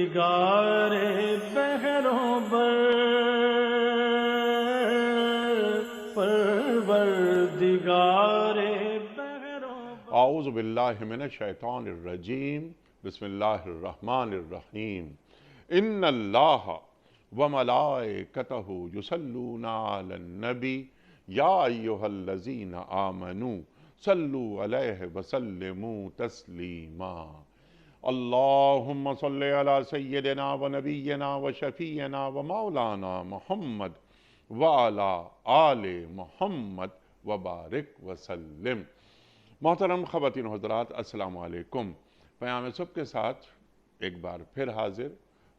پروردگار بحروں بر، پروردگار بحروں بر۔ اعوذ باللہ من الشیطان الرجیم، بسم اللہ الرحمن الرحیم۔ ان اللہ وملائکتہ یصلون علی النبی یا ایہا الذین آمنوا صلوا علیہ وسلموا تسلیما۔ اللہم صلی علی سیدنا و نبینا و شفیعنا و مولانا محمد وعلی آل محمد وبارک وسلم۔ محترم خواتین و حضرات، السلام علیکم۔ پیام صبح کے ساتھ ایک بار پھر حاضر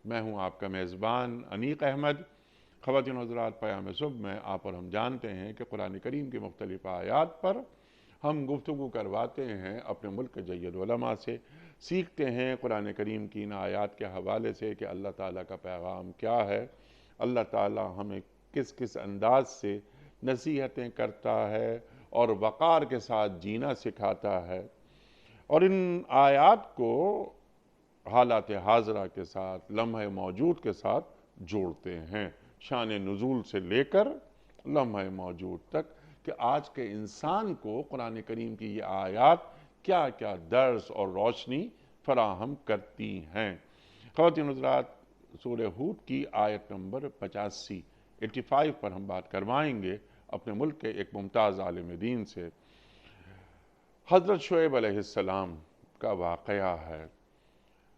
میں ہوں آپ کا میزبان انیق احمد۔ خواتین و حضرات، پیام صبح میں آپ اور ہم جانتے ہیں کہ قرآن کریم کی مختلف آیات پر ہم گفتگو کرواتے ہیں اپنے ملک کے جید علماء سے، سیکھتے ہیں قرآن کریم کی ان آیات کے حوالے سے کہ اللہ تعالیٰ کا پیغام کیا ہے، اللہ تعالیٰ ہمیں کس کس انداز سے نصیحتیں کرتا ہے اور وقار کے ساتھ جینا سکھاتا ہے، اور ان آیات کو حالات حاضرہ کے ساتھ، لمحہ موجود کے ساتھ جوڑتے ہیں، شان نزول سے لے کر لمحہ موجود تک، کہ آج کے انسان کو قرآن کریم کی یہ آیات کیا کیا درس اور روشنی فراہم کرتی ہیں۔ خواتین حضرات، سورہ ہود کی آیت نمبر 85 پر ہم بات کروائیں گے اپنے ملک کے ایک ممتاز عالم دین سے۔ حضرت شعیب علیہ السلام کا واقعہ ہے۔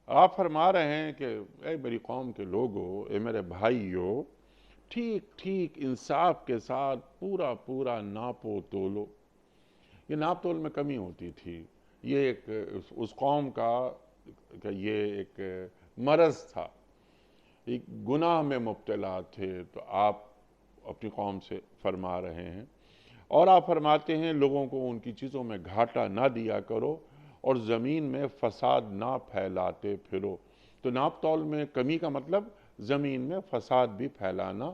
آپ فرما رہے ہیں کہ اے میری قوم کے لوگو، اے میرے بھائیو، ٹھیک ٹھیک انصاف کے ساتھ پورا پورا ناپو تولو۔ یہ ناپ تول میں کمی ہوتی تھی، یہ ایک اس قوم کا کہ یہ ایک مرض تھا، ایک گناہ میں مبتلا تھے۔ تو آپ اپنی قوم سے فرما رہے ہیں، اور آپ فرماتے ہیں لوگوں کو ان کی چیزوں میں گھاٹا نہ دیا کرو اور زمین میں فساد نہ پھیلاتے پھرو۔ تو ناپ تول میں کمی کا مطلب زمین میں فساد بھی پھیلانا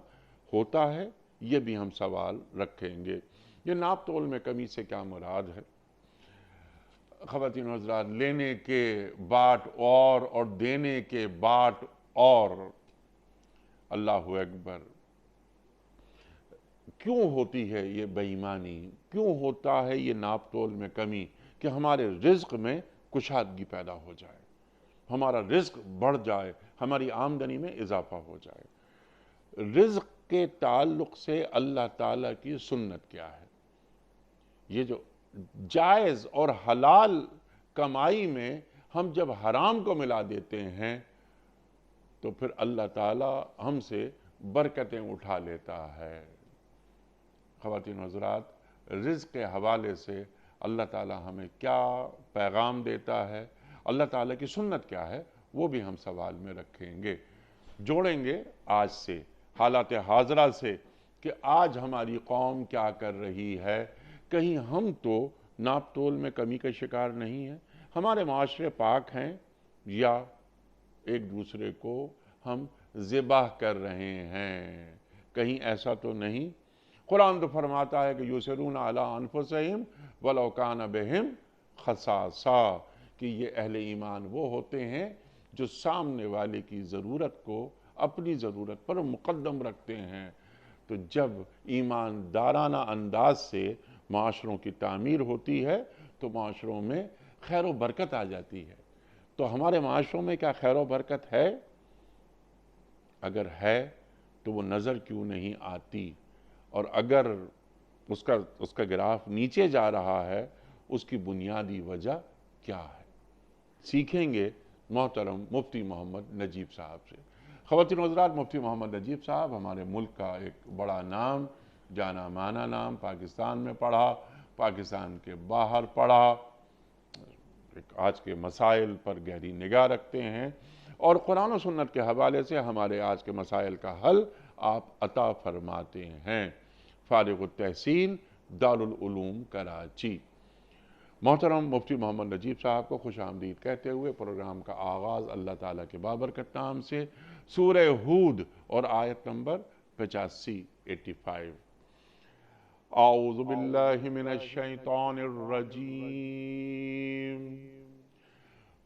ہوتا ہے، یہ بھی ہم سوال رکھیں گے۔ یہ ناپ تول میں کمی سے کیا مراد ہے؟ خواتین و حضرات، لینے کے باٹ اور دینے کے باٹ اور۔ اللہ اکبر۔ کیوں ہوتی ہے یہ بے ایمانی؟ کیوں ہوتا ہے یہ ناپ تول میں کمی؟ کہ ہمارے رزق میں کشادگی پیدا ہو جائے، ہمارا رزق بڑھ جائے، ہماری آمدنی میں اضافہ ہو جائے۔ رزق کے تعلق سے اللہ تعالیٰ کی سنت کیا ہے؟ یہ جو جائز اور حلال کمائی میں ہم جب حرام کو ملا دیتے ہیں تو پھر اللہ تعالیٰ ہم سے برکتیں اٹھا لیتا ہے۔ خواتین و حضرات، رزق کے حوالے سے اللہ تعالیٰ ہمیں کیا پیغام دیتا ہے، اللہ تعالیٰ کی سنت کیا ہے، وہ بھی ہم سوال میں رکھیں گے، جوڑیں گے آج سے، حالات حاضرہ سے، کہ آج ہماری قوم کیا کر رہی ہے۔ کہیں ہم تو ناپ تول میں کمی کا شکار نہیں ہیں؟ ہمارے معاشرے پاک ہیں یا ایک دوسرے کو ہم ذبح کر رہے ہیں؟ کہیں ایسا تو نہیں؟ قرآن تو فرماتا ہے کہ یُسِرُونَ عَلَىٰ أَنفُسِهِمْ وَلَوْ كَانَ بِهِمْ خَصَاصَةٌ، کہ یہ اہل ایمان وہ ہوتے ہیں جو سامنے والے کی ضرورت کو اپنی ضرورت پر مقدم رکھتے ہیں۔ تو جب ایماندارانہ انداز سے معاشروں کی تعمیر ہوتی ہے تو معاشروں میں خیر و برکت آ جاتی ہے۔ تو ہمارے معاشروں میں کیا خیر و برکت ہے؟ اگر ہے تو وہ نظر کیوں نہیں آتی؟ اور اگر اس کا گراف نیچے جا رہا ہے، اس کی بنیادی وجہ کیا ہے؟ سیکھیں گے محترم مفتی محمد نجیب صاحب سے۔ خواتین و حضرات، مفتی محمد نجیب صاحب ہمارے ملک کا ایک بڑا نام، جانا مانا نام، پاکستان میں پڑھا، پاکستان کے باہر پڑھا، آج کے مسائل پر گہری نگاہ رکھتے ہیں، اور قرآن و سنت کے حوالے سے ہمارے آج کے مسائل کا حل آپ عطا فرماتے ہیں۔ فارغ التحصیل، دارالعلوم کراچی۔ محترم مفتی محمد نجیب صاحب کو خوش آمدید کہتے ہوئے پروگرام کا آغاز اللہ تعالیٰ کے بابرکت نام سے، سورہ ہود اور آیت نمبر 85۔ اعوذ باللہ من الشیطان الرجیم،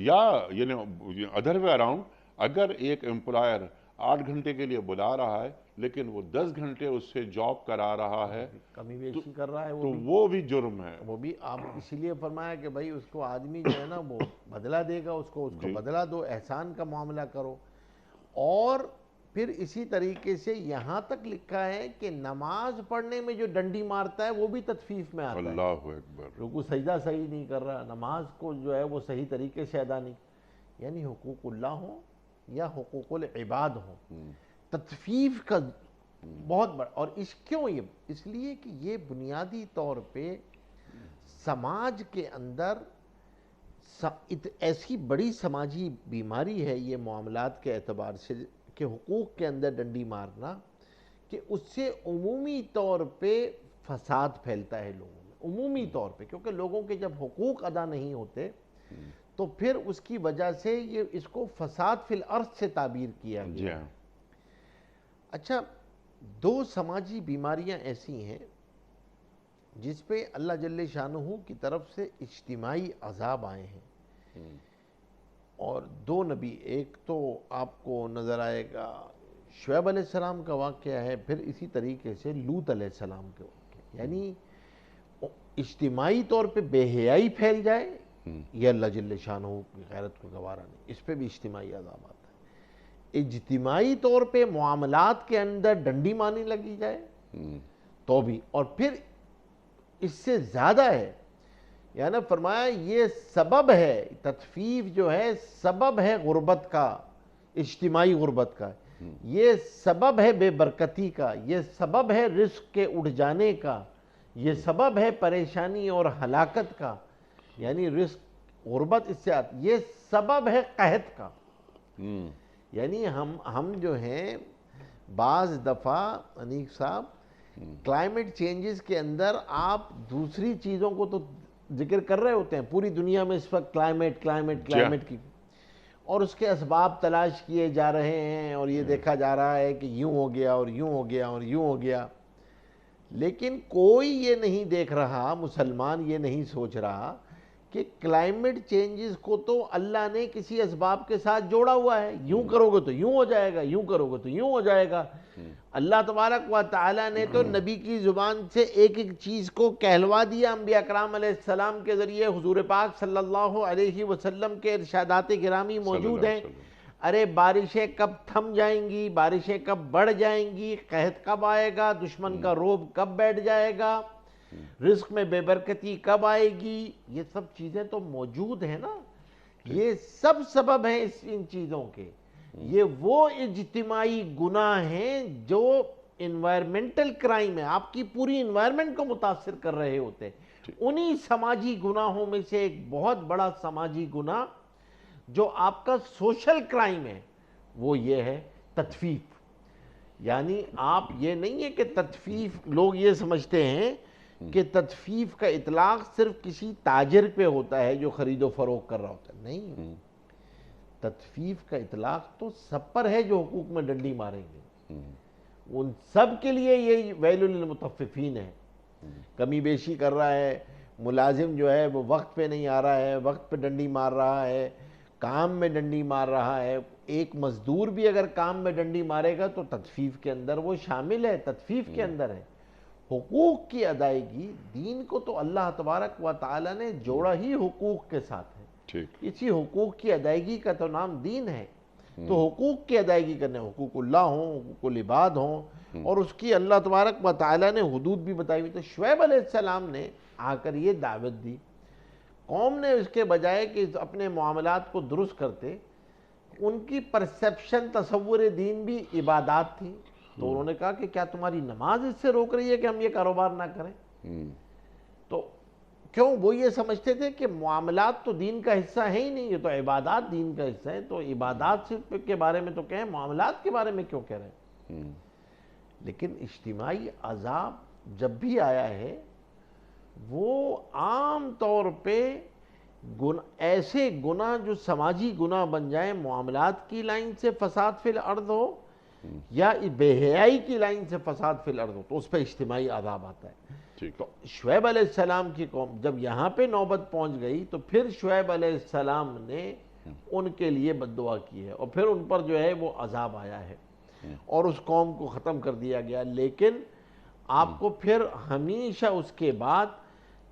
یا یعنی ادر وے اراؤنڈ، اگر ایک امپلائر 8 گھنٹے کے لیے بلا رہا ہے لیکن وہ 10 گھنٹے اس سے جاب کرا رہا ہے کمی بیشی کر رہا ہے تو وہ بھی جرم ہے۔ وہ بھی آپ اسی لیے فرمایا کہ بھائی اس کو آدمی جو ہے نا وہ بدلہ دے گا، اس کو بدلہ دو، احسان کا معاملہ کرو۔ اور پھر اسی طریقے سے یہاں تک لکھا ہے کہ نماز پڑھنے میں جو ڈنڈی مارتا ہے وہ بھی تطفیف میں آتا ہے۔ اللہ اکبر۔ رکوع سجدہ صحیح نہیں کر رہا، نماز کو جو ہے وہ صحیح طریقے سے ادا نہیں، یعنی حقوق اللہ ہوں یا حقوق العباد ہوں، تطفیف کا بہت بڑا۔ اور کیوں یہ؟ اس لیے کہ یہ بنیادی طور پہ سماج کے اندر ایسی بڑی سماجی بیماری ہے یہ معاملات کے اعتبار سے کہ حقوق کے اندر ڈنڈی مارنا، کہ اس سے عمومی طور پہ فساد پھیلتا ہے لوگوں میں، عمومی طور پہ، کیونکہ لوگوں کے جب حقوق ادا نہیں ہوتے تو پھر اس کی وجہ سے یہ اس کو فساد فی الارض سے تعبیر کیا گیا۔ اچھا، دو سماجی بیماریاں ایسی ہیں جس پہ اللہ جل شانہ کی طرف سے اجتماعی عذاب آئے ہیں، اور دو نبی، ایک تو آپ کو نظر آئے گا شعیب علیہ السلام کا واقعہ ہے، پھر اسی طریقے سے لوط علیہ السلام کے واقعہ، یعنی اجتماعی طور پہ بے حیائی پھیل جائے، یہ اللہ جل شانہ کی غیرت کو گوارا نہیں، اس پہ بھی اجتماعی عذاب آتا ہے۔ اجتماعی طور پہ معاملات کے اندر ڈنڈی مارنی لگی جائے تو بھی، اور پھر اس سے زیادہ ہے، یعنی فرمایا یہ سبب ہے، تطفیف جو ہے سبب ہے غربت کا، اجتماعی غربت کا، یہ سبب ہے بے برکتی کا، یہ سبب ہے رزق کے اٹھ جانے کا، یہ سبب ہے پریشانی اور ہلاکت کا، یعنی رزق غربت اس سے آتی، یہ سبب ہے قحط کا۔ یعنی ہم جو ہیں بعض دفعہ انیق صاحب کلائمیٹ چینجز کے اندر آپ دوسری چیزوں کو تو ذکر کر رہے ہوتے ہیں، پوری دنیا میں اس وقت کلائمیٹ کی، اور اس کے اسباب تلاش کیے جا رہے ہیں، اور یہ دیکھا جا رہا ہے کہ یوں ہو گیا اور یوں ہو گیا اور یوں ہو گیا، لیکن کوئی یہ نہیں دیکھ رہا، مسلمان یہ نہیں سوچ رہا کہ کلائمیٹ چینجز کو تو اللہ نے کسی اسباب کے ساتھ جوڑا ہوا ہے، یوں کرو گے تو یوں ہو جائے گا، یوں کرو گے تو یوں ہو جائے گا۔ اللہ تبارک و تعالیٰ نے تو نبی کی زبان سے ایک ایک چیز کو کہلوا دیا، انبیاء کرام علیہ السلام کے ذریعے حضور پاک صلی اللہ علیہ وسلم کے ارشادات گرامی موجود ہیں۔ ارے بارشیں کب تھم جائیں گی، بارشیں کب بڑھ جائیں گی، قحط کب آئے گا، دشمن کا روب کب بیٹھ جائے گا، رزق میں بے برکتی کب آئے گی، یہ سب چیزیں تو موجود ہیں نا۔ یہ سب سبب ہیں ان چیزوں کے، یہ وہ اجتماعی گناہ ہیں جو انوائرمنٹل کرائم ہے، آپ کی پوری انوائرمنٹ کو متاثر کر رہے ہوتے ہیں۔ انہی سماجی گناہوں میں سے ایک بہت بڑا سماجی گناہ جو آپ کا سوشل کرائم ہے وہ یہ ہے تطفیف۔ یعنی آپ یہ نہیں ہے کہ تطفیف، لوگ یہ سمجھتے ہیں کہ تطفیف کا اطلاق صرف کسی تاجر پہ ہوتا ہے جو خرید و فروخت کر رہا ہوتا ہے، نہیں، تطفیف کا اطلاق تو سب پر ہے جو حقوق میں ڈنڈی ماریں گے، ان سب کے لیے یہ ویل للمطففین ہے۔ کمی بیشی کر رہا ہے، ملازم جو ہے وہ وقت پہ نہیں آ رہا ہے، وقت پہ ڈنڈی مار رہا ہے، کام میں ڈنڈی مار رہا ہے، ایک مزدور بھی اگر کام میں ڈنڈی مارے گا تو تطفیف کے اندر وہ شامل ہے، تطفیف کے اندر ہے۔ حقوق کی ادائیگی، دین کو تو اللہ تبارک و تعالی نے جوڑا ہی حقوق کے ساتھ ہے، اسی حقوق کی ادائیگی کا تو نام دین ہے۔ تو حقوق کی ادائیگی کرنے، حقوق اللہ ہوں، حقوق العباد ہوں، اور اس کی اللہ تبارک و تعالی نے حدود بھی بتائی ہوئی۔ تو شعیب علیہ السلام نے آ کر یہ دعوت دی، قوم نے اس کے بجائے کہ اپنے معاملات کو درست کرتے، ان کی پرسیپشن، تصور دین بھی عبادات تھی، تو انہوں نے کہا کہ کیا تمہاری نماز اس سے روک رہی ہے کہ ہم یہ کاروبار نہ کریں؟ تو کیوں؟ وہ یہ سمجھتے تھے کہ معاملات تو دین کا حصہ ہے ہی نہیں، یہ تو عبادات دین کا حصہ ہے، تو عبادات کے بارے میں تو کہیں، معاملات کے بارے میں کیوں کہہ رہے ہیں؟ لیکن اجتماعی عذاب جب بھی آیا ہے وہ عام طور پہ ایسے گناہ جو سماجی گناہ بن جائیں، معاملات کی لائن سے فساد فی الارض ہو یا بے حیائی کی لائن سے فساد فی الارض ہو، تو اس پہ اجتماعی عذاب آتا ہے۔ تو شعیب علیہ السلام کی قوم جب یہاں پہ نوبت پہنچ گئی تو پھر شعیب علیہ السلام نے ان کے لیے بد دعا کی ہے اور پھر ان پر جو ہے وہ عذاب آیا ہے اور اس قوم کو ختم کر دیا گیا. لیکن آپ کو پھر ہمیشہ اس کے بعد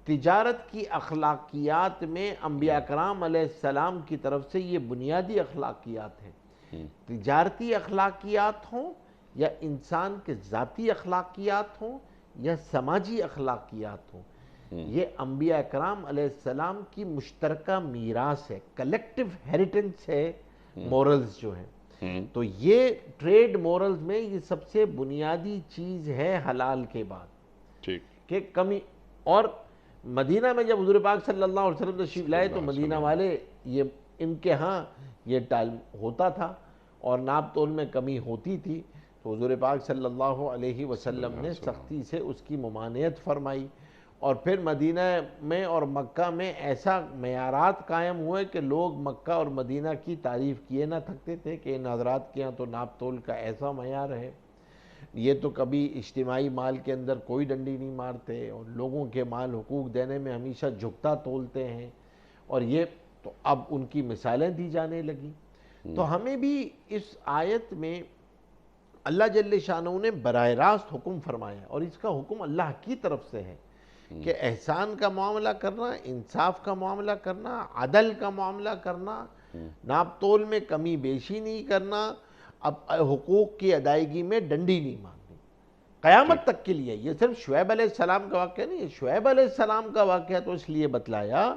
تجارت کی اخلاقیات میں انبیاء کرام علیہ السلام کی طرف سے یہ بنیادی اخلاقیات ہیں. تجارتی اخلاقیات ہوں یا انسان کے ذاتی اخلاقیات ہوں یا سماجی اخلاقیات ہوں, یہ انبیاء کرام علیہ السلام کی مشترکہ میراث ہے, کلیکٹیو ہیریٹنس ہے مورلز جو ہیں. تو یہ ٹریڈ مورلز میں یہ سب سے بنیادی چیز ہے حلال کے بعد, ٹھیک کہ کمی. اور مدینہ میں جب حضور پاک صلی اللہ علیہ وسلم تشریف لائے تو مدینہ والے یہ ان کے ہاں یہ ٹال ہوتا تھا اور ناپ تول میں کمی ہوتی تھی, تو حضور پاک صلی اللہ علیہ وسلم نے سختی سے اس کی ممانعت فرمائی. اور پھر مدینہ میں اور مکہ میں ایسا معیارات قائم ہوئے کہ لوگ مکہ اور مدینہ کی تعریف کیے نہ تھکتے تھے کہ ان حضرات کے یہاں تو ناپ تول کا ایسا معیار ہے, یہ تو کبھی اجتماعی مال کے اندر کوئی ڈنڈی نہیں مارتے اور لوگوں کے مال حقوق دینے میں ہمیشہ جھکتا تولتے ہیں. اور یہ تو اب ان کی مثالیں دی جانے لگیں. تو ہمیں بھی اس آیت میں اللہ جل شانہ نے براہ راست حکم فرمایا اور اس کا حکم اللہ کی طرف سے ہے کہ احسان کا معاملہ کرنا, انصاف کا معاملہ کرنا, عدل کا معاملہ کرنا, ناپ تول میں کمی بیشی نہیں کرنا, اب حقوق کی ادائیگی میں ڈنڈی نہیں مارنی قیامت تک کے لیے. یہ صرف شعیب علیہ السلام کا واقعہ نہیں ہے, شعیب علیہ السلام کا واقعہ تو اس لیے بتلایا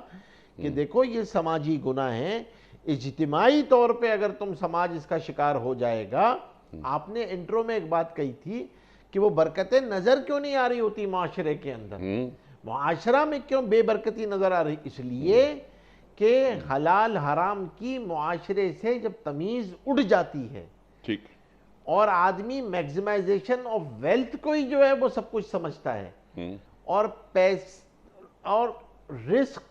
کہ دیکھو یہ سماجی گناہ ہیں, اجتماعی طور پہ اگر تم سماج اس کا شکار ہو جائے گا. آپ نے انٹرو میں ایک بات کہی تھی کہ وہ برکتیں نظر کیوں نہیں آ رہی ہوتی معاشرے کے اندر, معاشرہ میں کیوں بے برکتی نظر آ رہی؟ اس لیے کہ حلال حرام کی معاشرے سے جب تمیز اڑ جاتی ہے ٹھیک اور آدمی میگزیمائزیشن آف ویلتھ کو ہی جو ہے وہ سب کچھ سمجھتا ہے اور اور رزق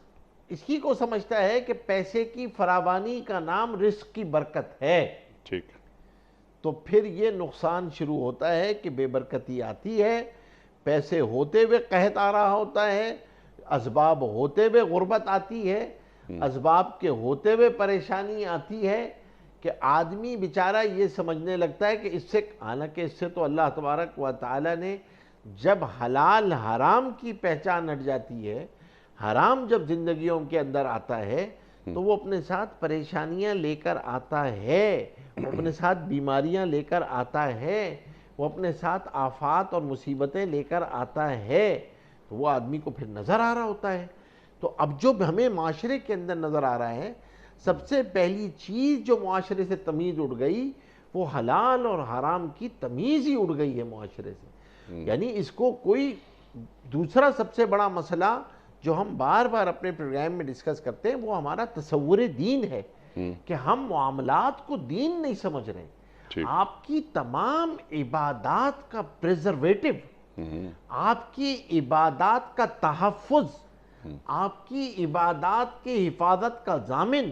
اسی کو سمجھتا ہے کہ پیسے کی فراوانی کا نام رزق کی برکت ہے, ٹھیک تو پھر یہ نقصان شروع ہوتا ہے کہ بے برکتی آتی ہے, پیسے ہوتے ہوئے قحط آ رہا ہوتا ہے, اسباب ہوتے ہوئے غربت آتی ہے, اسباب کے ہوتے ہوئے پریشانی آتی ہے کہ آدمی بیچارہ یہ سمجھنے لگتا ہے کہ اس سے, حالانکہ اس سے تو اللہ تبارک و تعالی نے جب حلال حرام کی پہچان ہٹ جاتی ہے, حرام جب زندگیوں کے اندر آتا ہے تو وہ اپنے ساتھ پریشانیاں لے کر آتا ہے, وہ اپنے ساتھ بیماریاں لے کر آتا ہے, وہ اپنے ساتھ آفات اور مصیبتیں لے کر آتا ہے, تو وہ آدمی کو پھر نظر آ رہا ہوتا ہے. تو اب جو ہمیں معاشرے کے اندر نظر آ رہا ہے, سب سے پہلی چیز جو معاشرے سے تمیز اڑ گئی وہ حلال اور حرام کی تمیز ہی اڑ گئی ہے معاشرے سے. یعنی اس کو کوئی دوسرا سب سے بڑا مسئلہ جو ہم بار بار اپنے پروگرام میں ڈسکس کرتے ہیں وہ ہمارا تصور دین ہے کہ ہم معاملات کو دین نہیں سمجھ رہے. آپ کی تمام عبادات کا پریزرویٹو, آپ کی عبادات کا تحفظ, آپ کی عبادات کی حفاظت کا ضامن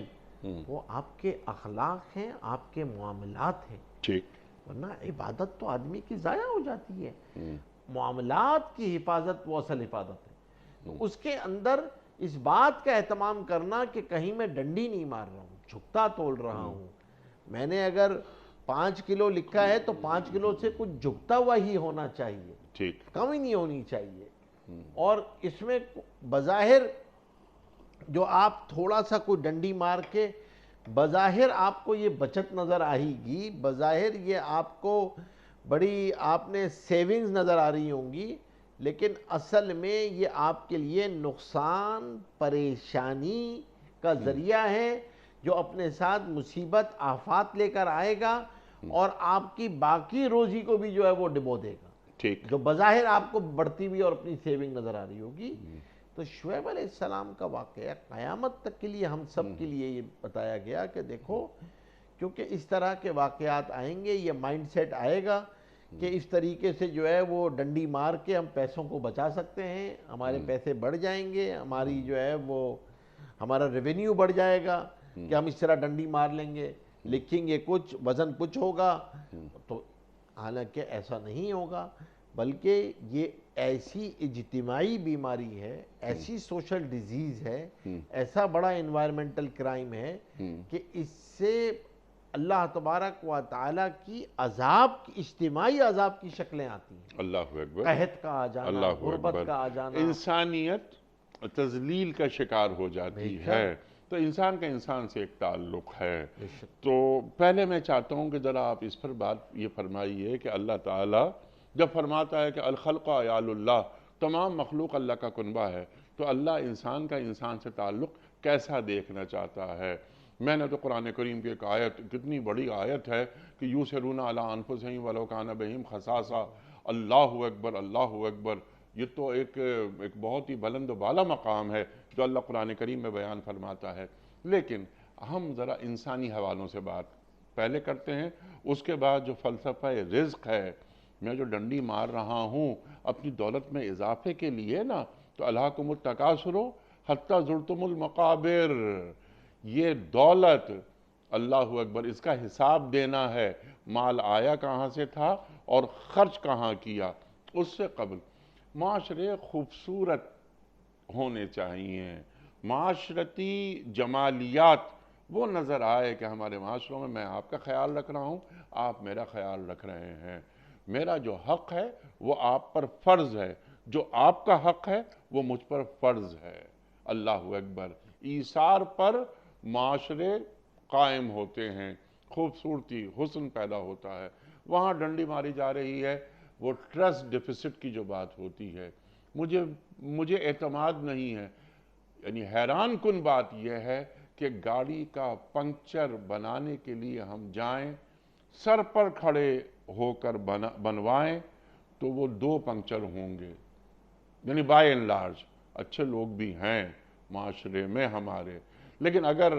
وہ آپ کے اخلاق ہیں, آپ کے معاملات ہیں. ٹھیک, ورنہ عبادت تو آدمی کی ضائع ہو جاتی ہے, معاملات کی حفاظت وہ اصل حفاظت ہے. تو اس کے اندر اس بات کا اہتمام کرنا کہ کہیں میں ڈنڈی نہیں مار رہا ہوں, جھکتا تول رہا ہوں, میں نے اگر 5 کلو لکھا ہے تو 5 کلو سے کچھ جھکتا ہوا ہی ہونا چاہیے, ٹھیک کم ہی نہیں ہونی چاہیے. اور اس میں بظاہر جو آپ تھوڑا سا کوئی ڈنڈی مار کے بظاہر آپ کو یہ بچت نظر آئے گی, بظاہر یہ آپ کو بڑی آپ نے سیونگز نظر آ رہی ہوں گی, لیکن اصل میں یہ آپ کے لیے نقصان پریشانی کا ذریعہ ہے جو اپنے ساتھ مصیبت آفات لے کر آئے گا اور آپ کی باقی روزی کو بھی جو ہے وہ ڈبو دے گا, ٹھیک جو بظاہر آپ کو بڑھتی ہوئی اور اپنی سیونگ نظر آ رہی ہوگی. تو شعیب علیہ السلام کا واقعہ قیامت تک کے لیے ہم سب کے لیے یہ بتایا گیا کہ دیکھو, کیونکہ اس طرح کے واقعات آئیں گے, یہ مائنڈ سیٹ آئے گا کہ اس طریقے سے جو ہے وہ ڈنڈی مار کے ہم پیسوں کو بچا سکتے ہیں, ہمارے پیسے بڑھ جائیں گے, ہماری جو ہے وہ ہمارا ریونیو بڑھ جائے گا کہ ہم اس طرح ڈنڈی مار لیں گے, لکھیں گے کچھ, وزن کچھ ہوگا. تو حالانکہ ایسا نہیں ہوگا, بلکہ یہ ایسی اجتماعی بیماری ہے، ایسی سوشل ڈیزیز ہے، ایسا بڑا انوائرمنٹل کرائم ہے کہ اس سے اللہ تبارک و تعالیٰ کی عذاب، اجتماعی عذاب کی شکلیں آتی ہیں۔ اللہ اکبر، قحط کا آ جانا، اللہ غربت اکبر، کا آ جانا، انسانیت تذلیل کا شکار ہو جاتی ہے۔ تو انسان کا انسان سے ایک تعلق ہے۔ تو پہلے میں چاہتا ہوں کہ ذرا آپ اس پر بات یہ فرمائیے کہ اللہ تعالیٰ جب فرماتا ہے کہ الخلق عیال اللہ، تمام مخلوق اللہ کا کنبہ ہے، تو اللہ انسان کا انسان سے تعلق کیسا دیکھنا چاہتا ہے؟ میں نے تو قرآن کریم کی ایک آیت، کتنی بڑی آیت ہے کہ یُوسِرُونَ عَلَىٰ أَنفُسِهِمْ وَلَوْ كَانَ بِهِمْ خَصَاصَةٌ، اللہ اکبر، اللہ اکبر، یہ تو ایک بہت ہی بلند و بالا مقام ہے جو اللہ قرآن کریم میں بیان فرماتا ہے۔ لیکن ہم ذرا انسانی حوالوں سے بات پہلے کرتے ہیں، اس کے بعد جو فلسفہ رزق ہے، میں جو ڈنڈی مار رہا ہوں اپنی دولت میں اضافے کے لیے نا، تو الہاکم التکاثر حتی زرتم المقابر، یہ دولت، اللہ اکبر، اس کا حساب دینا ہے، مال آیا کہاں سے تھا اور خرچ کہاں کیا۔ اس سے قبل معاشرے خوبصورت ہونے چاہیے، معاشرتی جمالیات وہ نظر آئے کہ ہمارے معاشروں میں آپ کا خیال رکھ رہا ہوں، آپ میرا خیال رکھ رہے ہیں، میرا جو حق ہے وہ آپ پر فرض ہے، جو آپ کا حق ہے وہ مجھ پر فرض ہے۔ اللہ اکبر، ایثار پر معاشرے قائم ہوتے ہیں، خوبصورتی، حسن پیدا ہوتا ہے۔ وہاں ڈنڈی ماری جا رہی ہے وہ ٹرسٹ ڈیفیسٹ کی جو بات ہوتی ہے، مجھے اعتماد نہیں ہے۔ یعنی حیران کن بات یہ ہے کہ گاڑی کا پنکچر بنانے کے لیے ہم جائیں، سر پر کھڑے ہو کر بنوائیں تو وہ 2 پنکچر ہوں گے۔ یعنی بائی اینڈ لارج اچھے لوگ بھی ہیں معاشرے میں ہمارے، لیکن اگر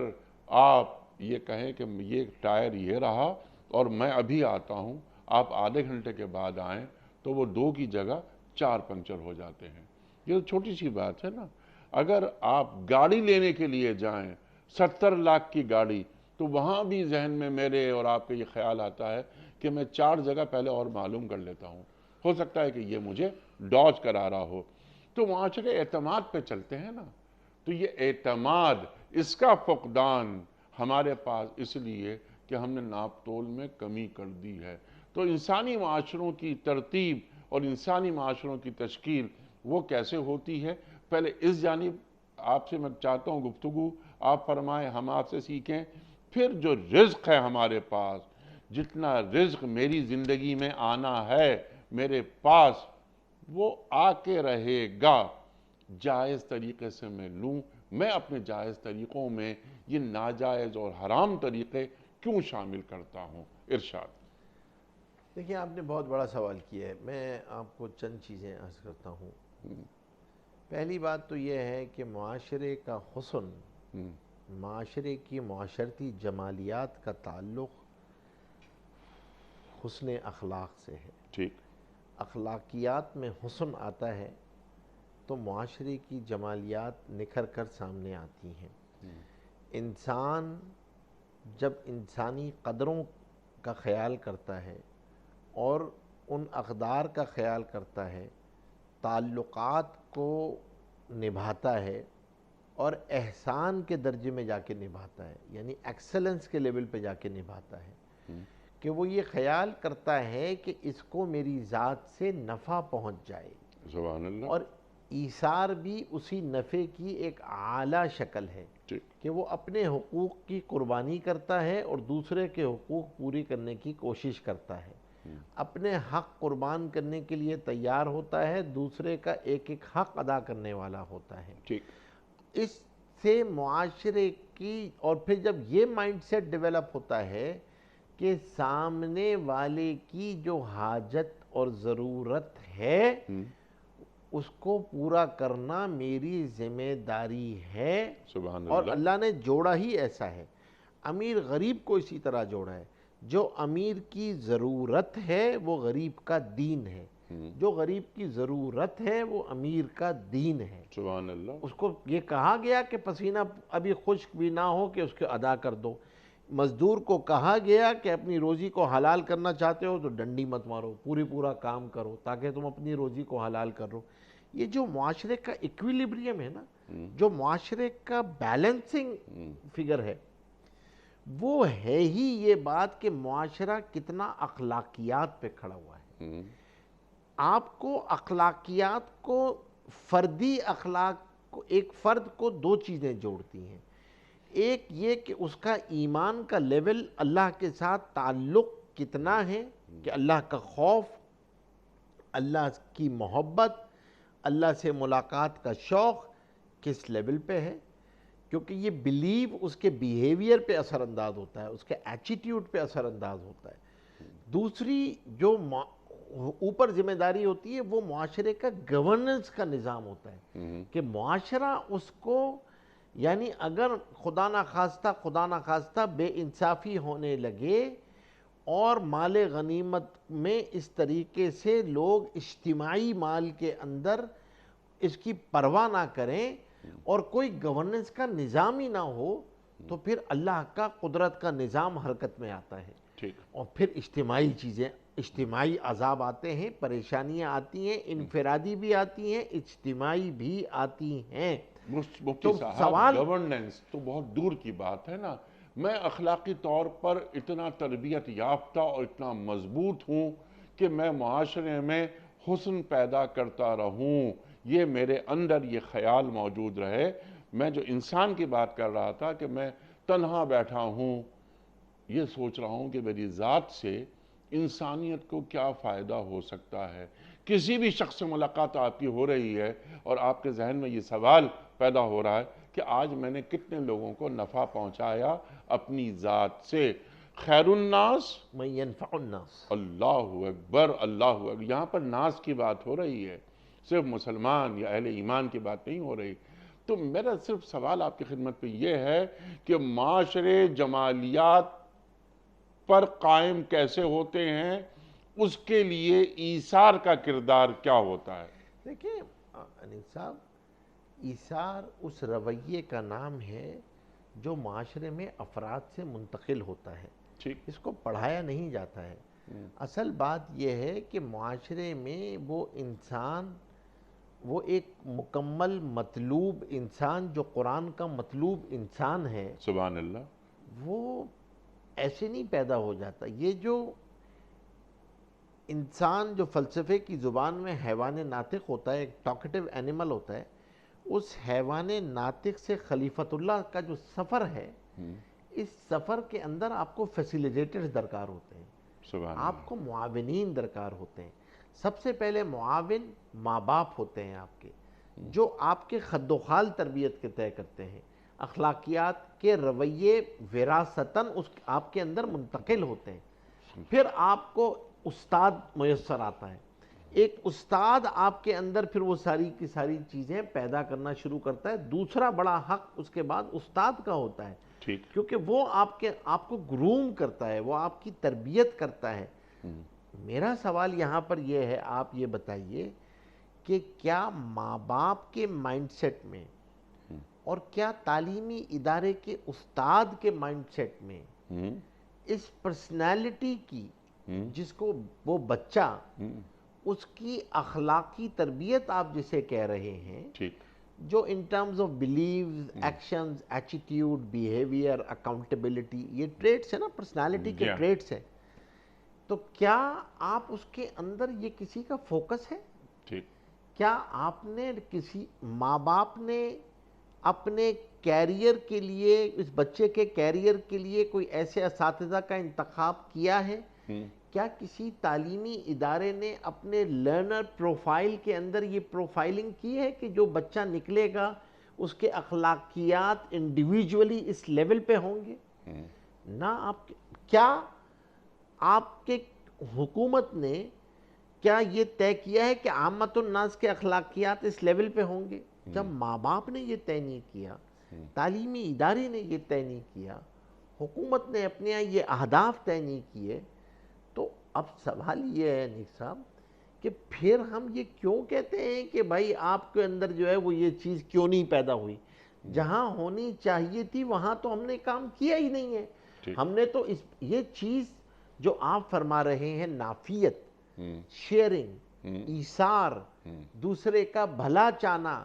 آپ یہ کہیں کہ یہ ٹائر یہ رہا اور میں ابھی آتا ہوں، آپ آدھے گھنٹے کے بعد آئیں تو وہ 2 کی جگہ 4 پنکچر ہو جاتے ہیں۔ یہ چھوٹی سی بات ہے نا۔ اگر آپ گاڑی لینے کے لیے جائیں 70 لاکھ کی گاڑی، تو وہاں بھی ذہن میں میرے اور آپ کے یہ خیال آتا ہے کہ میں 4 جگہ پہلے اور معلوم کر لیتا ہوں، ہو سکتا ہے کہ یہ مجھے ڈاج کرا رہا ہو۔ تو معاشرے اعتماد پہ چلتے ہیں نا، تو یہ اعتماد، اس کا فقدان ہمارے پاس اس لیے کہ ہم نے ناپ تول میں کمی کر دی ہے۔ تو انسانی معاشروں کی ترتیب اور انسانی معاشروں کی تشکیل وہ کیسے ہوتی ہے، پہلے اس جانب آپ سے میں چاہتا ہوں گفتگو آپ فرمائیں، ہم آپ سے سیکھیں۔ پھر جو رزق ہے ہمارے پاس، جتنا رزق میری زندگی میں آنا ہے میرے پاس، وہ آ کے رہے گا، جائز طریقے سے میں لوں۔ میں اپنے جائز طریقوں میں یہ ناجائز اور حرام طریقے کیوں شامل کرتا ہوں؟ ارشاد۔ دیکھیں، آپ نے بہت بڑا سوال کیا ہے، میں آپ کو چند چیزیں عرض کرتا ہوں۔ پہلی بات تو یہ ہے کہ معاشرے کا حسن، معاشرے کی معاشرتی جمالیات کا تعلق حسن اخلاق سے ہے۔ ٹھیک۔ اخلاقیات میں حسن آتا ہے تو معاشرے کی جمالیات نکھر کر سامنے آتی ہیں۔ انسان جب انسانی قدروں کا خیال کرتا ہے اور ان اقدار کا خیال کرتا ہے، تعلقات کو نبھاتا ہے اور احسان کے درجے میں جا کے نبھاتا ہے، یعنی ایکسلنس کے لیول پہ جا کے نبھاتا ہے، کہ وہ یہ خیال کرتا ہے کہ اس کو میری ذات سے نفع پہنچ جائے، سبحان اللہ۔ اور ایثار بھی اسی نفع کی ایک اعلیٰ شکل ہے کہ وہ اپنے حقوق کی قربانی کرتا ہے اور دوسرے کے حقوق پوری کرنے کی کوشش کرتا ہے، اپنے حق قربان کرنے کے لیے تیار ہوتا ہے، دوسرے کا ایک ایک حق ادا کرنے والا ہوتا ہے۔ ٹھیک۔ اس سے معاشرے کی، اور پھر جب یہ مائنڈ سیٹ ڈیولپ ہوتا ہے کہ سامنے والے کی جو حاجت اور ضرورت ہے اس کو پورا کرنا میری ذمہ داری ہے، سبحان اور اللہ۔ اللہ نے جوڑا ہی ایسا ہے، امیر غریب کو اسی طرح جوڑا ہے۔ جو امیر کی ضرورت ہے وہ غریب کا دین ہے، جو غریب کی ضرورت ہے وہ امیر کا دین ہے۔ سبحان اللہ۔ اس کو یہ کہا گیا کہ پسینہ ابھی خشک بھی نہ ہو کہ اس کو ادا کر دو۔ مزدور کو کہا گیا کہ اپنی روزی کو حلال کرنا چاہتے ہو تو ڈنڈی مت مارو، پورا کام کرو تاکہ تم اپنی روزی کو حلال کرو۔ یہ جو معاشرے کا ایکویلیبریم ہے نا، جو معاشرے کا بیلنسنگ فگر ہے، وہ ہے ہی یہ بات کہ معاشرہ کتنا اخلاقیات پہ کھڑا ہوا ہے۔ آپ کو اخلاقیات کو، فردی اخلاق کو، ایک فرد کو دو چیزیں جوڑتی ہیں۔ ایک یہ کہ اس کا ایمان کا لیول، اللہ کے ساتھ تعلق کتنا ہے، کہ اللہ کا خوف، اللہ کی محبت، اللہ سے ملاقات کا شوق کس لیول پہ ہے، کیونکہ یہ بلیو اس کے بیہیویئر پہ اثر انداز ہوتا ہے، اس کے ایٹیٹیوڈ پہ اثر انداز ہوتا ہے۔ دوسری جو اوپر ذمہ داری ہوتی ہے وہ معاشرے کا گورننس کا نظام ہوتا ہے، کہ معاشرہ اس کو، یعنی اگر خدا نخواستہ بے انصافی ہونے لگے اور مال غنیمت میں اس طریقے سے لوگ اجتماعی مال کے اندر اس کی پرواہ نہ کریں اور کوئی گورننس کا نظام ہی نہ ہو، تو پھر اللہ کا قدرت کا نظام حرکت میں آتا ہے، اور پھر اجتماعی چیزیں، اجتماعی عذاب آتے ہیں، پریشانیاں آتی ہیں، انفرادی بھی آتی ہیں، اجتماعی بھی آتی ہیں۔ مفتی صاحب، گورننس تو بہت دور کی بات ہے نا۔ میں اخلاقی طور پر اتنا تربیت یافتہ اور اتنا مضبوط ہوں کہ میں معاشرے میں حسن پیدا کرتا رہوں، یہ میرے اندر یہ خیال موجود رہے۔ میں جو انسان کی بات کر رہا تھا کہ میں تنہا بیٹھا ہوں، یہ سوچ رہا ہوں کہ میری ذات سے انسانیت کو کیا فائدہ ہو سکتا ہے۔ کسی بھی شخص سے ملاقات آپ کی ہو رہی ہے اور آپ کے ذہن میں یہ سوال پیدا ہو رہا ہے کہ آج میں نے کتنے لوگوں کو نفع پہنچایا اپنی ذات سے۔ خیر الناس من ینفع الناس۔ اللہ اکبر، اللہ اکبر۔ یہاں پر ناس کی بات ہو رہی ہے، صرف مسلمان یا اہل ایمان کی بات نہیں ہو رہی۔ تو میرا صرف سوال آپ کی خدمت پہ یہ ہے کہ معاشرے جمالیات پر قائم کیسے ہوتے ہیں، اس کے لیے ایثار کا کردار کیا ہوتا ہے؟ دیکھیں انیس صاحب، ایثار اس رویے کا نام ہے جو معاشرے میں افراد سے منتقل ہوتا ہے، اس کو پڑھایا نہیں جاتا ہے۔ اصل بات یہ ہے کہ معاشرے میں وہ انسان، وہ ایک مکمل مطلوب انسان جو قرآن کا مطلوب انسان ہے، سبحان اللہ، وہ ایسے نہیں پیدا ہو جاتا۔ یہ جو انسان جو فلسفے کی زبان میں حیوان ناطق ہوتا ہے، ایک ٹاکٹیو اینیمل ہوتا ہے، اس حیوان ناطق سے خلیفۃ اللہ کا جو سفر ہے، اس سفر کے اندر آپ کو فیسیلیٹیٹرز درکار ہوتے ہیں، آپ کو معاونین درکار ہوتے ہیں۔ سب سے پہلے معاون ماں باپ ہوتے ہیں آپ کے، جو آپ کے خد و خال تربیت کے طے کرتے ہیں، اخلاقیات کے رویے وراثتاً آپ کے اندر منتقل ہوتے ہیں۔ پھر آپ کو استاد میسر آتا ہے، ایک استاد آپ کے اندر پھر وہ ساری کی ساری چیزیں پیدا کرنا شروع کرتا ہے۔ دوسرا بڑا حق اس کے بعد استاد کا ہوتا ہے، کیونکہ وہ آپ کو گروم کرتا ہے، وہ آپ کی تربیت کرتا ہے۔ میرا سوال یہاں پر یہ ہے، آپ یہ بتائیے کہ کیا ماں باپ کے مائنڈ سیٹ میں اور کیا تعلیمی ادارے کے استاد کے مائنڈ سیٹ میں اس پرسنالٹی کی، جس کو وہ بچہ، اس کی اخلاقی تربیت آپ جسے کہہ رہے ہیں، جو in terms of beliefs, actions, attitude, behaviour, accountability, یہ ٹریٹس ہیں نا، پرسنالٹی کے ٹریٹس ہیں، تو کیا آپ اس کے اندر یہ کسی کا فوکس ہے؟ کیا آپ نے کسی ماں باپ نے اپنے کیریئر کے لیے، اس بچے کے کیریئر کے لیے کوئی ایسے اساتذہ کا انتخاب کیا ہے؟ کیا کسی تعلیمی ادارے نے اپنے لرنر پروفائل کے اندر یہ پروفائلنگ کی ہے کہ جو بچہ نکلے گا اس کے اخلاقیات انڈیویجولی اس لیول پہ ہوں گے؟ نہ کیا آپ کے حکومت نے کیا یہ طے کیا ہے کہ عامت الناس کے اخلاقیات اس لیول پہ ہوں گے؟ جب ماں باپ نے یہ طے نہیں کیا، تعلیمی ادارے نے یہ طے نہیں کیا، حکومت نے اپنے یہ اہداف طے نہیں کیے، تو اب سوال یہ ہے انیس صاحب کہ پھر ہم یہ کیوں کہتے ہیں کہ بھائی آپ کے اندر جو ہے وہ یہ چیز کیوں نہیں پیدا ہوئی؟ جہاں ہونی چاہیے تھی وہاں تو ہم نے کام کیا ہی نہیں ہے۔ ہم نے تو یہ چیز جو آپ فرما رہے ہیں، نافیت، شیئرنگ، ایثار، دوسرے کا بھلا چاہنا،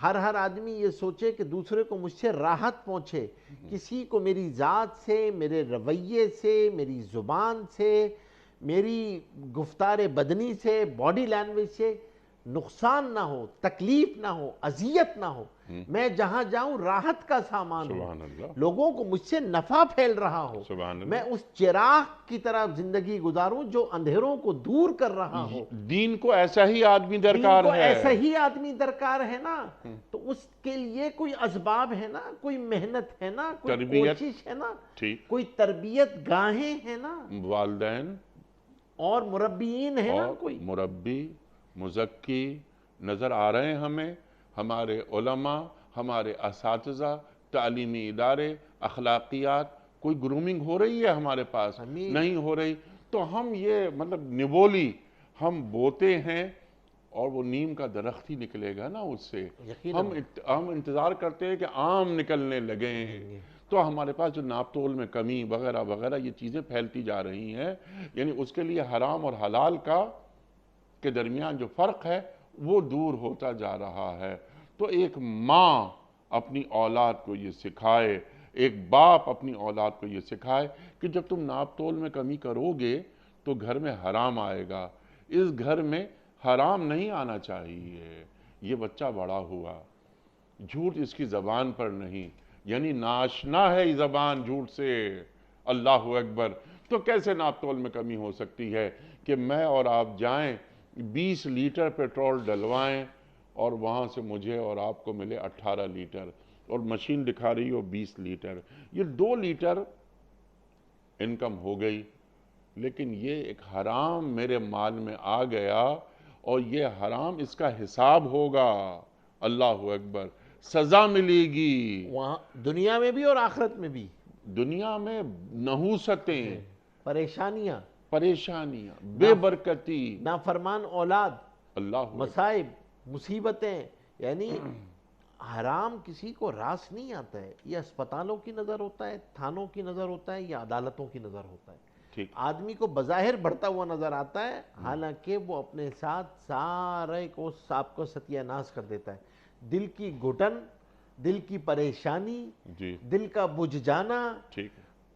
ہر آدمی یہ سوچے کہ دوسرے کو مجھ سے راحت پہنچے، کسی کو میری ذات سے، میرے رویے سے، میری زبان سے، میری گفتار بدنی سے، باڈی لینگویج سے نقصان نہ ہو، تکلیف نہ ہو، اذیت نہ ہو، میں جہاں جاؤں راحت کا سامان سبحان ہوں، اللہ، لوگوں کو مجھ سے نفع پھیل رہا ہو، سبحان اللہ، میں اس چراغ کی طرح زندگی گزاروں جو اندھیروں کو دور کر رہا ہو۔ دین کو ایسا ہی آدمی دین درکار کو ہے، ایسا ہی آدمی درکار ہے نا، تو اس کے لیے کوئی اسباب ہے نا، کوئی محنت ہے نا، کوئی تربیت، کوشش ہے نا، ٹھیک، کوئی تربیت گاہیں ہیں نا، والدین اور مربیین ہیں نا، اور کوئی مربی، مزکی نظر آ رہے ہیں ہمیں، ہمارے علماء، ہمارے اساتذہ، تعلیمی ادارے، اخلاقیات، کوئی گرومنگ ہو رہی ہے ہمارے پاس؟ نہیں ہو رہی، تو ہم یہ مطلب نبولی ہم بوتے ہیں اور وہ نیم کا درخت ہی نکلے گا نا اس سے۔ ہم انتظار کرتے ہیں کہ آم نکلنے لگے ہیں، تو ہمارے پاس جو ناپ تول میں کمی وغیرہ وغیرہ یہ چیزیں پھیلتی جا رہی ہیں، یعنی اس کے لیے حرام اور حلال کے درمیان جو فرق ہے وہ دور ہوتا جا رہا ہے۔ تو ایک ماں اپنی اولاد کو یہ سکھائے، ایک باپ اپنی اولاد کو یہ سکھائے کہ جب تم ناپ تول میں کمی کرو گے تو گھر میں حرام آئے گا، اس گھر میں حرام نہیں آنا چاہیے۔ یہ بچہ بڑا ہوا، جھوٹ اس کی زبان پر نہیں، یعنی ناشنا ہے یہ زبان جھوٹ سے، اللہ اکبر، تو کیسے ناپ تول میں کمی ہو سکتی ہے کہ میں اور آپ جائیں 20 لیٹر پیٹرول ڈلوائیں اور وہاں سے مجھے اور آپ کو ملے 18 لیٹر، اور مشین دکھا رہی ہو 20 لیٹر، یہ 2 لیٹر انکم ہو گئی، لیکن یہ ایک حرام میرے مال میں آ گیا اور یہ حرام اس کا حساب ہوگا، اللہ اکبر، سزا ملے گی، وہاں دنیا میں بھی اور آخرت میں بھی، دنیا میں نحوستیں، پریشانیاں، پریشانیاں، بے برکتی، نافرمان اولاد، اللہ اکبر، مصائب، مصیبتیں، یعنی حرام کسی کو راس نہیں آتا ہے، یہ اسپتالوں کی نظر ہوتا ہے، تھانوں کی نظر ہوتا ہے، یا عدالتوں کی نظر ہوتا ہے، ٹھیک، آدمی کو بظاہر بڑھتا ہوا نظر آتا ہے، حالانکہ وہ اپنے ساتھ سارے کو سانپ کو ستیہ ناش کر دیتا ہے۔ دل کی گھٹن، دل کی پریشانی، جی، دل کا بجھ جانا، ٹھیک،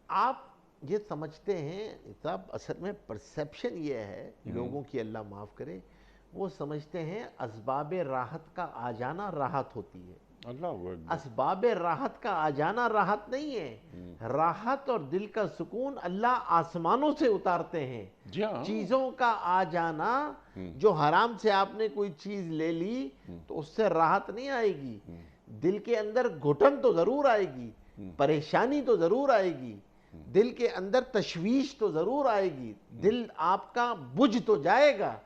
آپ یہ سمجھتے ہیں صاحب، اصل میں پرسیپشن یہ ہے لوگوں کی، اللہ معاف کرے، وہ سمجھتے ہیں اسباب راحت کا آ جانا راحت ہوتی ہے۔ اللہ اکبر، اسباب راحت کا آ جانا راحت نہیں ہے، راحت اور دل کا سکون اللہ آسمانوں سے اتارتے ہیں۔ جی ہاں، چیزوں کا آ جانا، جو حرام سے آپ نے کوئی چیز لے لی تو اس سے راحت نہیں آئے گی، دل کے اندر گھٹن تو ضرور آئے گی، پریشانی تو ضرور آئے گی، دل کے اندر تشویش تو ضرور آئے گی، دل آپ کا بجھ تو جائے گا،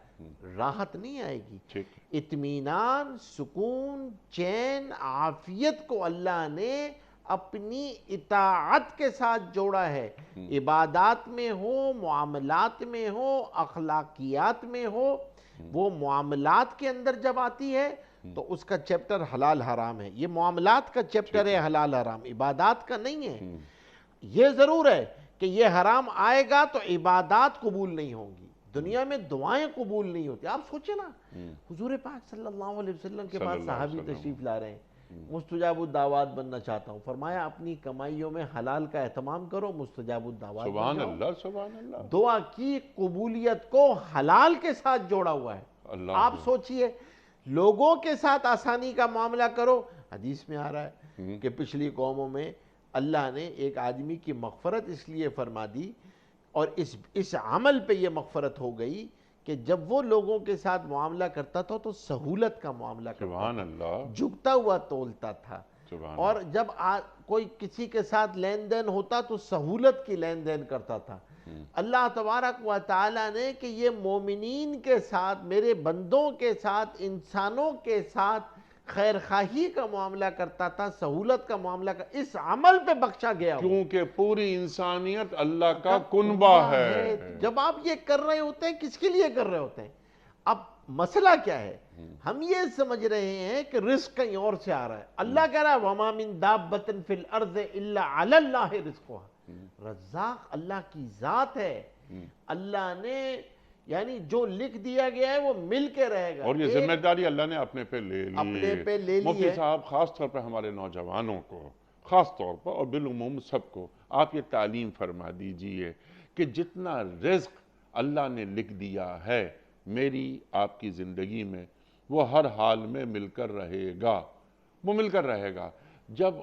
راحت نہیں آئے گی۔ ٹھیک، اطمینان، سکون، چین، عافیت کو اللہ نے اپنی اطاعت کے ساتھ جوڑا ہے، عبادات میں ہو، معاملات میں ہو، اخلاقیات میں ہو۔ وہ معاملات کے اندر جب آتی ہے تو اس کا چیپٹر حلال حرام ہے، یہ معاملات کا چیپٹر ہے حلال حرام، عبادات کا نہیں ہے۔ یہ ضرور ہے کہ یہ حرام آئے گا تو عبادات قبول نہیں ہوں گی، دنیا میں دعائیں قبول نہیں ہوتی۔ آپ سوچیں نا، حضور پاک صلی اللہ علیہ وسلم کے پاس صحابی تشریف لا رہے ہیں، مستجاب الدعوات بننا چاہتا ہوں، فرمایا اپنی کمائیوں میں حلال کا اہتمام کرو، مستجاب الدعوات بن سبحان جاؤ۔ اللہ، سبحان اللہ، دعا کی قبولیت کو حلال کے ساتھ جوڑا ہوا ہے۔ اللہ آپ سوچئے، لوگوں کے ساتھ آسانی کا معاملہ کرو، حدیث میں آ رہا ہے کہ پچھلی قوموں میں اللہ نے ایک آدمی کی مغفرت اس لیے فرما دی، اور اس عمل پہ یہ مغفرت ہو گئی کہ جب وہ لوگوں کے ساتھ معاملہ کرتا تھا تو سہولت کا معاملہ کرتا سبحان تھا، اللہ، جھکتا ہوا تولتا تھا، سبحان اور جب کوئی کسی کے ساتھ لین دین ہوتا تو سہولت کی لین دین کرتا تھا۔ اللہ تبارک و تعالیٰ نے کہ یہ مومنین کے ساتھ، میرے بندوں کے ساتھ، انسانوں کے ساتھ خیر خواہی کا معاملہ کرتا تھا، سہولت کا معاملہ اس عمل پہ بخشا گیا ہو۔ کیونکہ پوری انسانیت اللہ کا کنبہ ہے۔ جب آپ یہ کر رہے ہوتے ہیں، کس کے لیے کر رہے ہوتے ہیں؟ اب مسئلہ کیا ہے؟ ہم یہ سمجھ رہے ہیں کہ رزق کہیں اور سے آ رہا ہے، اللہ کہہ رہا ہے وَمَا مِن دَابَّةٍ فِي الْأَرْضِ إِلَّا عَلَى اللَّهِ رِزْقُهَا، رزاق اللہ کی ذات ہے. اللہ نے یعنی جو لکھ دیا گیا ہے وہ مل کے رہے گا. اور یہ ذمہ داری اللہ نے اپنے پہ لے لی. اپنے پہ لے لی مفتی ہے. صاحب خاص طور پہ ہمارے نوجوانوں کو خاص طور پر اور بالعموم سب کو آپ یہ تعلیم فرما دیجئے کہ جتنا رزق اللہ نے لکھ دیا ہے میری آپ کی زندگی میں وہ ہر حال میں مل کر رہے گا. وہ مل کر رہے گا. جب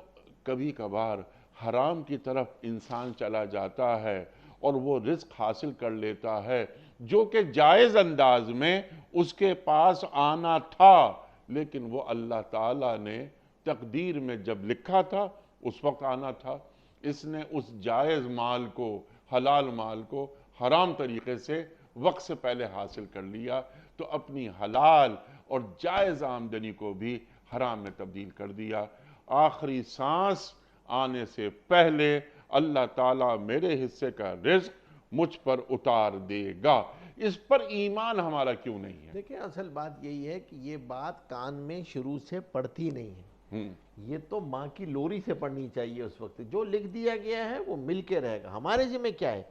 کبھی کبھار حرام کی طرف انسان چلا جاتا ہے اور وہ رزق حاصل کر لیتا ہے جو کہ جائز انداز میں اس کے پاس آنا تھا لیکن وہ اللہ تعالیٰ نے تقدیر میں جب لکھا تھا اس وقت آنا تھا, اس نے اس جائز مال کو حلال مال کو حرام طریقے سے وقت سے پہلے حاصل کر لیا تو اپنی حلال اور جائز آمدنی کو بھی حرام میں تبدیل کر دیا. آخری سانس آنے سے پہلے اللہ تعالیٰ میرے حصے کا رزق مجھ پر اتار دے گا. اس پر ایمان ہمارا کیوں نہیں ہے؟ دیکھیں اصل بات یہی ہے کہ یہ بات کان میں شروع سے پڑتی نہیں ہے. یہ تو ماں کی لوری سے پڑھنی چاہیے اس وقت. جو لکھ دیا گیا ہے وہ مل کے رہے گا. ہمارے ذمہ کیا ہے؟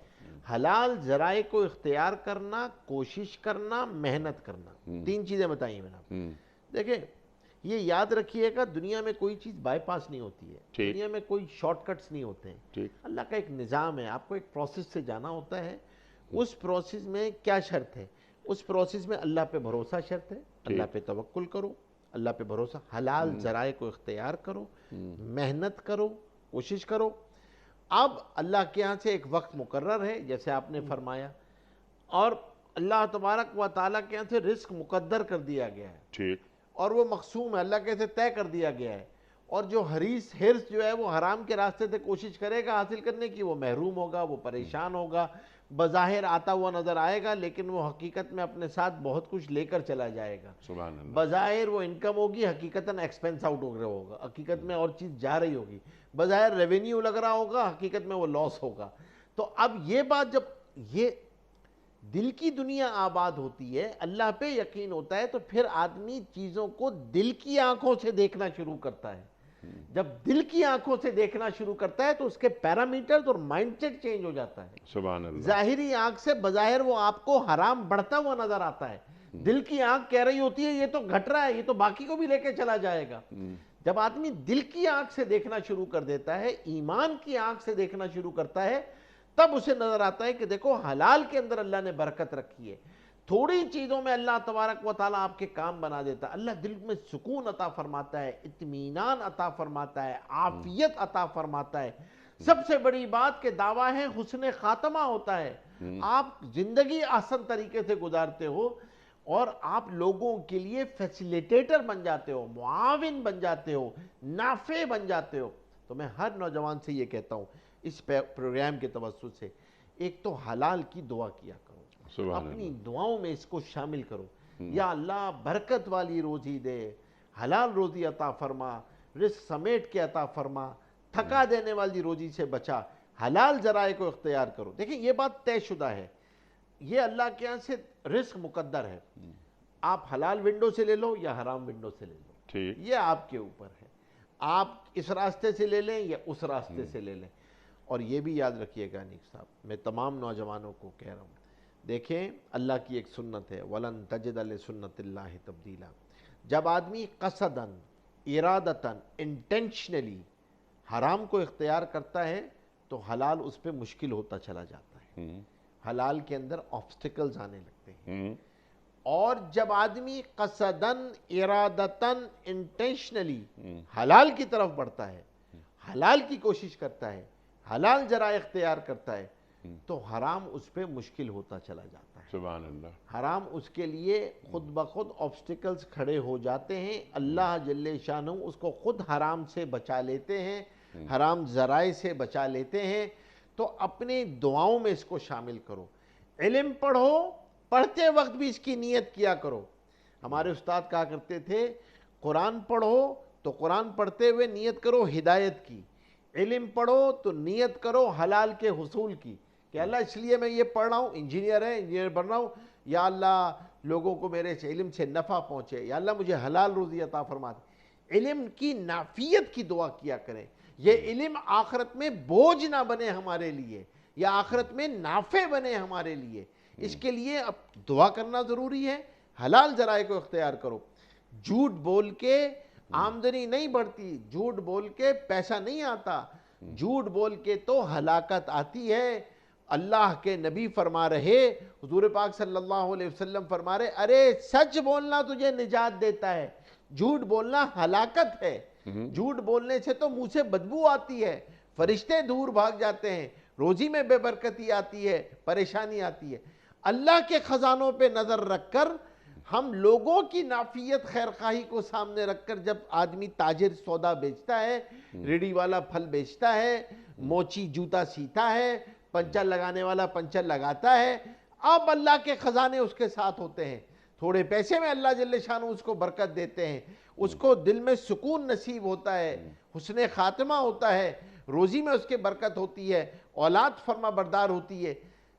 حلال ذرائع کو اختیار کرنا, کوشش کرنا, محنت کرنا. 3 چیزیں بتائیں میں نے. دیکھیں یہ یاد رکھیے گا دنیا میں کوئی چیز بائی پاس نہیں ہوتی ہے. دنیا میں کوئی شارٹ کٹس نہیں ہوتے ہیں. اللہ کا ایک نظام ہے. آپ کو ایک پروسیس سے جانا ہوتا ہے. اس پروسیس میں کیا شرط ہے؟ اس پروسیس میں اللہ پہ بھروسہ شرط ہے. اللہ پہ توکل کرو, اللہ پہ بھروسہ, حلال ذرائع کو اختیار کرو, محنت کرو, کوشش کرو. اب اللہ کے ہاں سے ایک وقت مقرر ہے جیسے آپ نے فرمایا, اور اللہ تبارک و تعالیٰ کے ہاں سے رزق مقدر کر دیا گیا ہے اور وہ مقسوم ہے, اللہ کے سے طے کر دیا گیا ہے. اور جو حرص جو ہے وہ حرام کے راستے سے کوشش کرے گا حاصل کرنے کی وہ محروم ہوگا, وہ پریشان ہوگا. بظاہر آتا ہوا نظر آئے گا لیکن وہ حقیقت میں اپنے ساتھ بہت کچھ لے کر چلا جائے گا. سبحان اللہ. بظاہر وہ انکم ہوگی, حقیقتاً ایکسپینس آؤٹ ہو رہا ہوگا, حقیقت میں اور چیز جا رہی ہوگی. بظاہر ریونیو لگ رہا ہوگا, حقیقت میں وہ لاس ہوگا. تو اب یہ بات جب یہ دل کی دنیا آباد ہوتی ہے, اللہ پہ یقین ہوتا ہے, تو پھر آدمی چیزوں کو دل کی آنکھوں سے دیکھنا شروع کرتا ہے. جب دل کی آنکھوں سے دیکھنا شروع کرتا ہے تو اس کے پیرامیٹرز اور مائنڈ سیٹ چینج ہو جاتا ہے. سبحان اللہ. ظاہری آنکھ سے بظاہر وہ آپ کو حرام بڑھتا ہوا نظر آتا ہے. دل کی آنکھ کہہ رہی ہوتی ہے یہ تو گھٹ رہا ہے, یہ تو باقی کو بھی لے کے چلا جائے گا. جب آدمی دل کی آنکھ سے دیکھنا شروع کر دیتا ہے, ایمان کی آنکھ سے دیکھنا شروع کرتا ہے, تب اسے نظر آتا ہے کہ دیکھو حلال کے اندر اللہ نے برکت رکھی ہے. تھوڑی چیزوں میں اللہ تبارک و تعالیٰ آپ کے کام بنا دیتا ہے. اللہ دل میں سکون عطا فرماتا ہے, اطمینان عطا فرماتا ہے, عافیت عطا فرماتا ہے. سب سے بڑی بات کہ دعویٰ ہے حسن خاتمہ ہوتا ہے. آپ زندگی آسان طریقے سے گزارتے ہو اور آپ لوگوں کے لیے فیسیلیٹیٹر بن جاتے ہو, معاون بن جاتے ہو, نافع بن جاتے ہو. تو میں ہر نوجوان سے یہ کہتا ہوں اس پروگرام کے توسط سے, ایک تو حلال کی دعا کیا کرو, اپنی دعاؤں میں اس کو شامل کرو. یا اللہ برکت والی روزی دے, حلال روزی عطا فرما, رزق سمیٹ کے عطا فرما, تھکا دینے والی روزی سے بچا, حلال ذرائع کو اختیار کرو. دیکھیں یہ بات طے شدہ ہے, یہ اللہ کے یہاں سے رزق مقدر ہے. آپ حلال ونڈو سے لے لو یا حرام ونڈو سے لے لو, یہ آپ کے اوپر ہے. آپ اس راستے سے لے لیں یا اس راستے سے لے لیں. اور یہ بھی یاد رکھیے گا نیک صاحب, میں تمام نوجوانوں کو کہہ رہا ہوں, دیکھیں اللہ کی ایک سنت ہے, وَلَن تَجِدَ لِسُنَّتِ اللَّهِ تَبْدِيلًا. جب آدمی قصداً, ارادتاً, انٹینشنلی حرام کو اختیار کرتا ہے تو حلال اس پہ مشکل ہوتا چلا جاتا ہے, حلال کے اندر آبسٹیکلز آنے لگتے ہیں. اور جب آدمی قصداً, ارادتاً, انٹینشنلی حلال کی طرف بڑھتا ہے, حلال کی کوشش کرتا ہے, حلال ذرائع اختیار کرتا ہے, تو حرام اس پہ مشکل ہوتا چلا جاتا ہے. سبحان اللہ. حرام اس کے لیے خود بخود آبسٹیکلز کھڑے ہو جاتے ہیں. اللہ جل شانہ اس کو خود حرام سے بچا لیتے ہیں, حرام ذرائع سے بچا لیتے ہیں. تو اپنے دعاؤں میں اس کو شامل کرو. علم پڑھو, پڑھتے وقت بھی اس کی نیت کیا کرو. ہمارے استاد کہا کرتے تھے قرآن پڑھو تو قرآن پڑھتے ہوئے نیت کرو ہدایت کی, علم پڑھو تو نیت کرو حلال کے حصول کی, کہ اللہ اس لیے میں یہ پڑھ رہا ہوں, انجینئر ہے, انجینئر بن رہا ہوں, یا اللہ لوگوں کو میرے علم سے نفع پہنچے, یا اللہ مجھے حلال روزی عطا فرما دے. علم کی نافیت کی دعا کیا کریں. یہ علم آخرت میں بوجھ نہ بنے ہمارے لیے، یا آخرت میں نافع بنے ہمارے لیے، اس کے لیے اب دعا کرنا ضروری ہے، حلال ذرائع کو اختیار کرو۔ جھوٹ بول کے آمدنی نہیں بڑھتی، جھوٹ بول کے پیسہ نہیں آتا، جھوٹ بول کے تو ہلاکت آتی ہے۔ اللہ کے نبی فرما رہے، حضور پاک صلی اللہ علیہ وسلم فرما رہے، ارے سچ بولنا تجھے نجات دیتا ہے، جھوٹ بولنا ہلاکت ہے۔ جھوٹ بولنے سے تو منہ سے بدبو آتی ہے، فرشتے دور بھاگ جاتے ہیں، روزی میں بے برکتی آتی ہے، پریشانی آتی ہے۔ اللہ کے خزانوں پہ نظر رکھ کر ہم لوگوں کی نافیت خیرخواہی کو سامنے رکھ کر جب آدمی تاجر سودا بیچتا ہے، ریڑھی والا پھل بیچتا ہے، موچی جوتا سیتا ہے، پنچر لگانے والا پنچر لگاتا ہے، اب اللہ کے خزانے اس کے ساتھ ہوتے ہیں۔ تھوڑے پیسے میں اللہ جل شانہ اس کو برکت دیتے ہیں، اس کو دل میں سکون نصیب ہوتا ہے، حسن خاتمہ ہوتا ہے، روزی میں اس کے برکت ہوتی ہے، اولاد فرما بردار ہوتی ہے،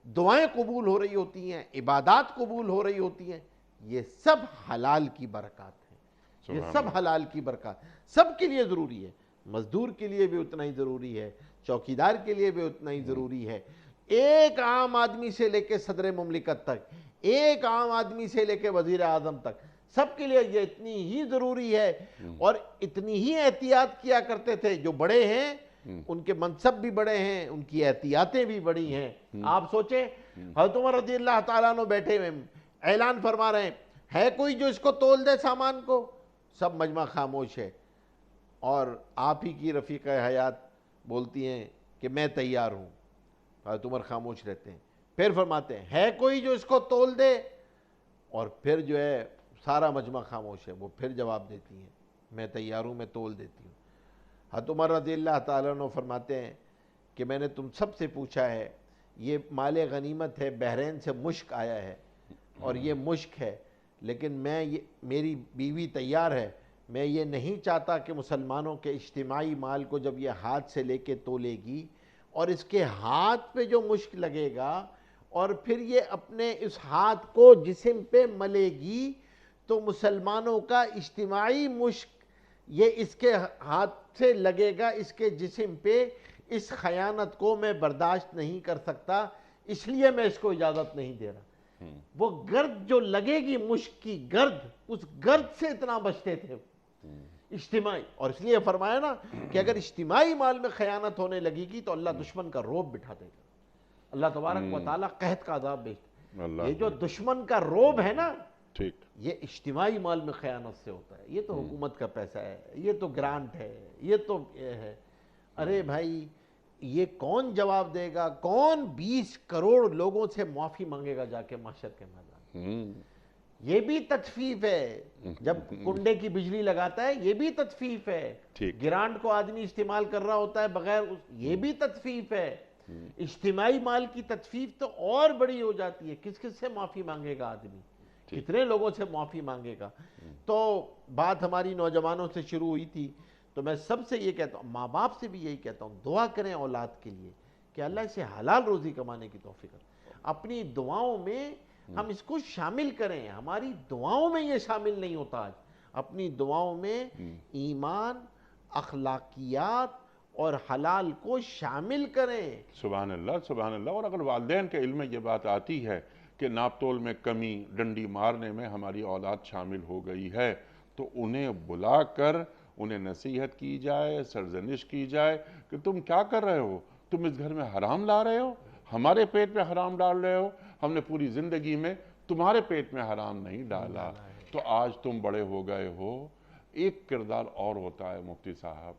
دعائیں قبول ہو رہی ہوتی ہیں، عبادات قبول ہو رہی ہوتی ہیں۔ یہ سب حلال کی برکات ہیں، یہ سب حلال کی برکات سب کے لیے ضروری ہے، مزدور کے لیے بھی اتنا ہی ضروری ہے، چوکیدار کے لیے بھی اتنا ہی ضروری ہے، ایک عام آدمی سے لے کے صدر مملکت تک، ایک عام آدمی سے لے کے وزیر اعظم تک، سب کے لیے یہ اتنی ہی ضروری ہے۔ اور اتنی ہی احتیاط کیا کرتے تھے، جو بڑے ہیں ان کے منصب بھی بڑے ہیں، ان کی احتیاطیں بھی بڑی ہیں۔ آپ سوچیں، حضرت عمر رضی اللہ تعالیٰ عنہ بیٹھے ہوئے اعلان فرما رہے ہیں، ہے کوئی جو اس کو تول دے سامان کو؟ سب مجمع خاموش ہے، اور آپ ہی کی رفیقہ حیات بولتی ہیں کہ میں تیار ہوں، حضرت عمر خاموش رہتے ہیں، پھر فرماتے ہیں ہے کوئی جو اس کو تول دے، اور پھر جو ہے سارا مجمع خاموش ہے، وہ پھر جواب دیتی ہیں میں تیار ہوں، میں تول دیتی ہوں۔ حضرت عمر رضی اللہ تعالیٰ عنہ فرماتے ہیں کہ میں نے تم سب سے پوچھا ہے، یہ مال غنیمت ہے، بحرین سے مشک آیا ہے اور یہ مشک ہے، لیکن میری بیوی تیار ہے، میں یہ نہیں چاہتا کہ مسلمانوں کے اجتماعی مال کو جب یہ ہاتھ سے لے کے تولے گی اور اس کے ہاتھ پہ جو مشک لگے گا اور پھر یہ اپنے اس ہاتھ کو جسم پہ ملے گی تو مسلمانوں کا اجتماعی مشک یہ اس کے ہاتھ سے لگے گا اس کے جسم پہ، اس خیانت کو میں برداشت نہیں کر سکتا، اس لیے میں اس کو اجازت نہیں دے رہا۔ وہ گرد جو لگے گی، مشک کی گرد، اس گرد سے اتنا بچتے تھے اجتماعی۔ اور اس لیے فرمایا نا کہ اگر اجتماعی مال میں خیانت ہونے لگے گی تو اللہ دشمن کا روب بٹھا دے گا، اللہ تبارک و تعالیٰ قحط کا عذاب بھیجتا ہے۔ یہ جو دشمن کا روب ہے نا، یہ اجتماعی مال میں خیانت سے ہوتا ہے۔ یہ تو حکومت کا پیسہ ہے، یہ تو گرانٹ ہے، یہ تو یہ ہے۔ ارے بھائی، یہ کون جواب دے گا؟ کون 20 کروڑ لوگوں سے معافی مانگے گا جا کے محشر کے میدان؟ یہ بھی تطفیف ہے، جب کنڈے کی بجلی لگاتا ہے یہ بھی تطفیف ہے، گرانٹ کو آدمی استعمال کر رہا ہوتا ہے بغیر، یہ بھی تطفیف ہے۔ اجتماعی مال کی تطفیف تو اور بڑی ہو جاتی ہے، کس کس سے معافی مانگے گا آدمی، کتنے لوگوں سے معافی مانگے گا؟ تو بات ہماری نوجوانوں سے شروع ہوئی تھی، تو میں سب سے یہ کہتا ہوں، ماں باپ سے بھی یہی کہتا ہوں، دعا کریں اولاد کے لیے کہ اللہ اسے حلال روزی کمانے کی توفیق دے۔ اپنی دعاؤں میں ہم اس کو شامل کریں، ہماری دعاؤں میں یہ شامل نہیں ہوتا آج۔ اپنی دعاؤں میں ایمان، اخلاقیات اور حلال کو شامل کریں۔ سبحان اللہ، سبحان اللہ۔ اور اگر والدین کے علم میں یہ بات آتی ہے کہ ناپ تول میں کمی، ڈنڈی مارنے میں ہماری اولاد شامل ہو گئی ہے، تو انہیں بلا کر انہیں نصیحت کی جائے، سرزنش کی جائے کہ تم کیا کر رہے ہو؟ تم اس گھر میں حرام لا رہے ہو، ہمارے پیٹ میں حرام ڈال رہے ہو، ہم نے پوری زندگی میں تمہارے پیٹ میں حرام نہیں ڈالا، تو آج تم بڑے ہو گئے ہو۔ ایک کردار اور ہوتا ہے مفتی صاحب،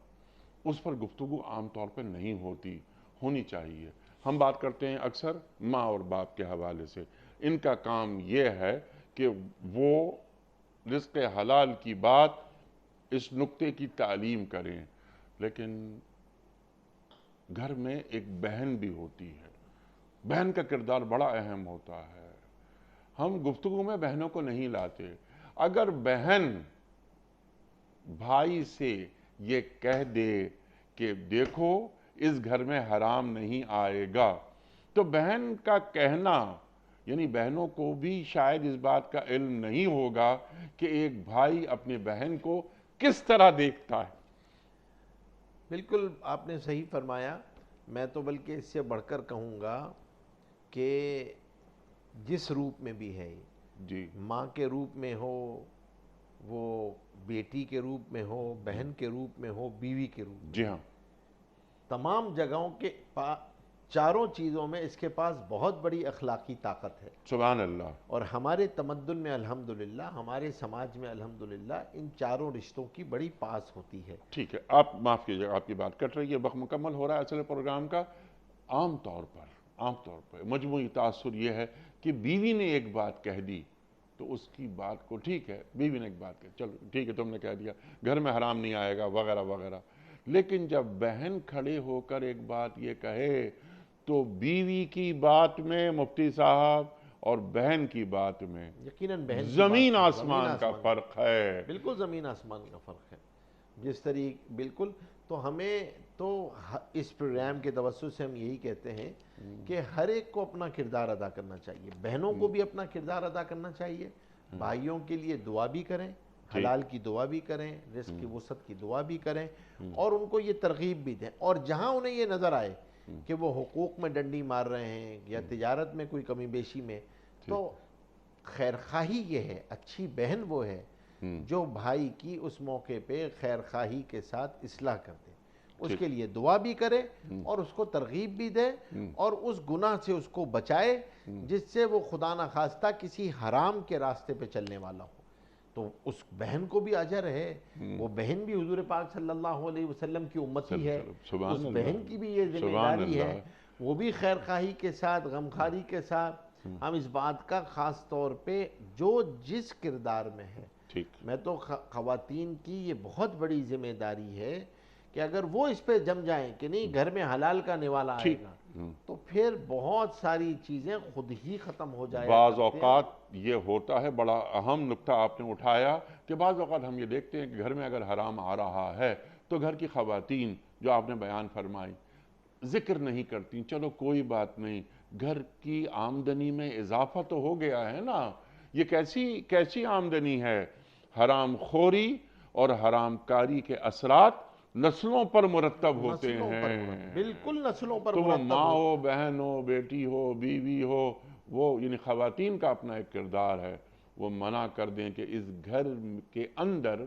اس پر گفتگو عام طور پہ نہیں ہوتی، ہونی چاہیے۔ ہم بات کرتے ہیں اکثر ماں اور باپ کے حوالے سے، ان کا کام یہ ہے کہ وہ رزق حلال کی بات، اس نقطے کی تعلیم کریں، لیکن گھر میں ایک بہن بھی ہوتی ہے، بہن کا کردار بڑا اہم ہوتا ہے۔ ہم گفتگو میں بہنوں کو نہیں لاتے۔ اگر بہن بھائی سے یہ کہہ دے کہ دیکھو اس گھر میں حرام نہیں آئے گا، تو بہن کا کہنا، یعنی بہنوں کو بھی شاید اس بات کا علم نہیں ہوگا کہ ایک بھائی اپنی بہن کو کس طرح دیکھتا ہے۔ بالکل آپ نے صحیح فرمایا. میں تو بلکہ اس سے بڑھ کر کہوں گا کہ جس روپ میں بھی ہے، جی ماں کے روپ میں ہو، وہ بیٹی کے روپ میں ہو، بہن کے روپ میں ہو، بیوی کے روپ میں، جی ہاں تمام جگہوں کے چاروں چیزوں میں اس کے پاس بہت بڑی اخلاقی طاقت ہے. سبحان اللہ. اور ہمارے تمدن میں الحمدللہ، ہمارے سماج میں الحمدللہ ان چاروں رشتوں کی بڑی پاس ہوتی ہے. ٹھیک ہے، آپ معاف کیجیے گا، آپ کی بات کٹ رہی ہے، وقت مکمل ہو رہا ہے اصل پروگرام کا. عام طور پر مجموعی تاثر یہ ہے کہ بیوی نے ایک بات کہہ دی تو اس کی بات کو، ٹھیک ہے بیوی نے ایک بات کہی، چلو ٹھیک ہے تم نے کہہ دیا، گھر میں حرام نہیں آئے گا وغیرہ وغیرہ. لیکن جب بہن کھڑے ہو کر ایک بات یہ کہے تو بیوی کی بات میں مفتی صاحب اور بہن کی بات میں یقیناً بہن کی زمین بات آسمان کا فرق ہے. بالکل زمین آسمان کا فرق ہے. جس طریقے بالکل، تو ہمیں تو اس پروگرام کے توسط سے ہم یہی کہتے ہیں کہ ہر ایک کو اپنا کردار ادا کرنا چاہیے. بہنوں کو بھی اپنا کردار ادا کرنا چاہیے، بھائیوں کے لیے دعا بھی کریں، حلال کی دعا بھی کریں، رزق کی وسعت کی دعا بھی کریں، اور ان کو یہ ترغیب بھی دیں. اور جہاں انہیں یہ نظر آئے کہ وہ حقوق میں ڈنڈی مار رہے ہیں یا تجارت میں کوئی کمی بیشی میں، تو خیرخواہی یہ ہے، اچھی بہن وہ ہے جو بھائی کی اس موقع پہ خیرخواہی کے ساتھ اصلاح کر دے، اس کے لیے دعا بھی کرے اور اس کو ترغیب بھی دے اور اس گناہ سے اس کو بچائے جس سے وہ خدا نخواستہ کسی حرام کے راستے پہ چلنے والا ہو. تو اس بہن کو بھی اجر ہے، وہ بہن بھی حضور پاک صلی اللہ علیہ وسلم کی امتی ہے، اس بہن کی بھی یہ ذمہ داری ہے، وہ بھی خیرخواہی کے ساتھ، غمخواری کے ساتھ. ہم اس بات کا خاص طور پہ جو جس کردار میں ہے، میں تو خواتین کی یہ بہت بڑی ذمہ داری ہے کہ اگر وہ اس پہ جم جائیں کہ نہیں گھر میں حلال کا نوالا آئے گا، تو پھر بہت ساری چیزیں خود ہی ختم ہو جائے. بعض اوقات یہ ہوتا ہے، بڑا اہم نکتہ آپ نے اٹھایا کہ بعض اوقات ہم یہ دیکھتے ہیں کہ گھر میں اگر حرام آ رہا ہے تو گھر کی خواتین جو آپ نے بیان فرمائی ذکر نہیں کرتی. چلو کوئی بات نہیں، گھر کی آمدنی میں اضافہ تو ہو گیا ہے نا. یہ کیسی آمدنی ہے؟ حرام خوری اور حرام کاری کے اثرات نسلوں پر مرتب ہوتے ہیں. بالکل نسلوں پر تو وہ مرتب ماں ہو، بہن ہو، بیٹی ہو، بیوی ہو، وہ یعنی خواتین کا اپنا ایک کردار ہے، وہ منع کر دیں کہ اس گھر کے اندر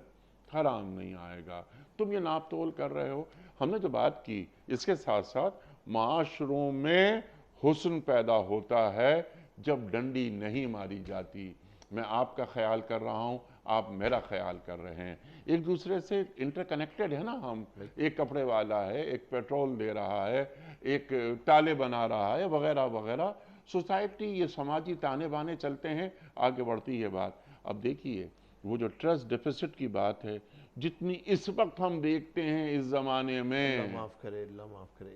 حرام نہیں آئے گا. تم یہ ناپ تول کر رہے ہو. ہم نے جو بات کی اس کے ساتھ ساتھ معاشروں میں حسن پیدا ہوتا ہے جب ڈنڈی نہیں ماری جاتی. میں آپ کا خیال کر رہا ہوں، آپ میرا خیال کر رہے ہیں، ایک دوسرے سے انٹر کنیکٹڈ ہے نا ہم. ایک کپڑے والا ہے، ایک پیٹرول دے رہا ہے، ایک تالے بنا رہا ہے وغیرہ وغیرہ. سوسائٹی، یہ سماجی تانے بانے چلتے ہیں، آگے بڑھتی ہے بات. اب دیکھیے وہ جو ٹرسٹ ڈیفیسٹ کی بات ہے، جتنی اس وقت ہم دیکھتے ہیں اس زمانے میں، اللہ معاف کرے، اللہ معاف کرے،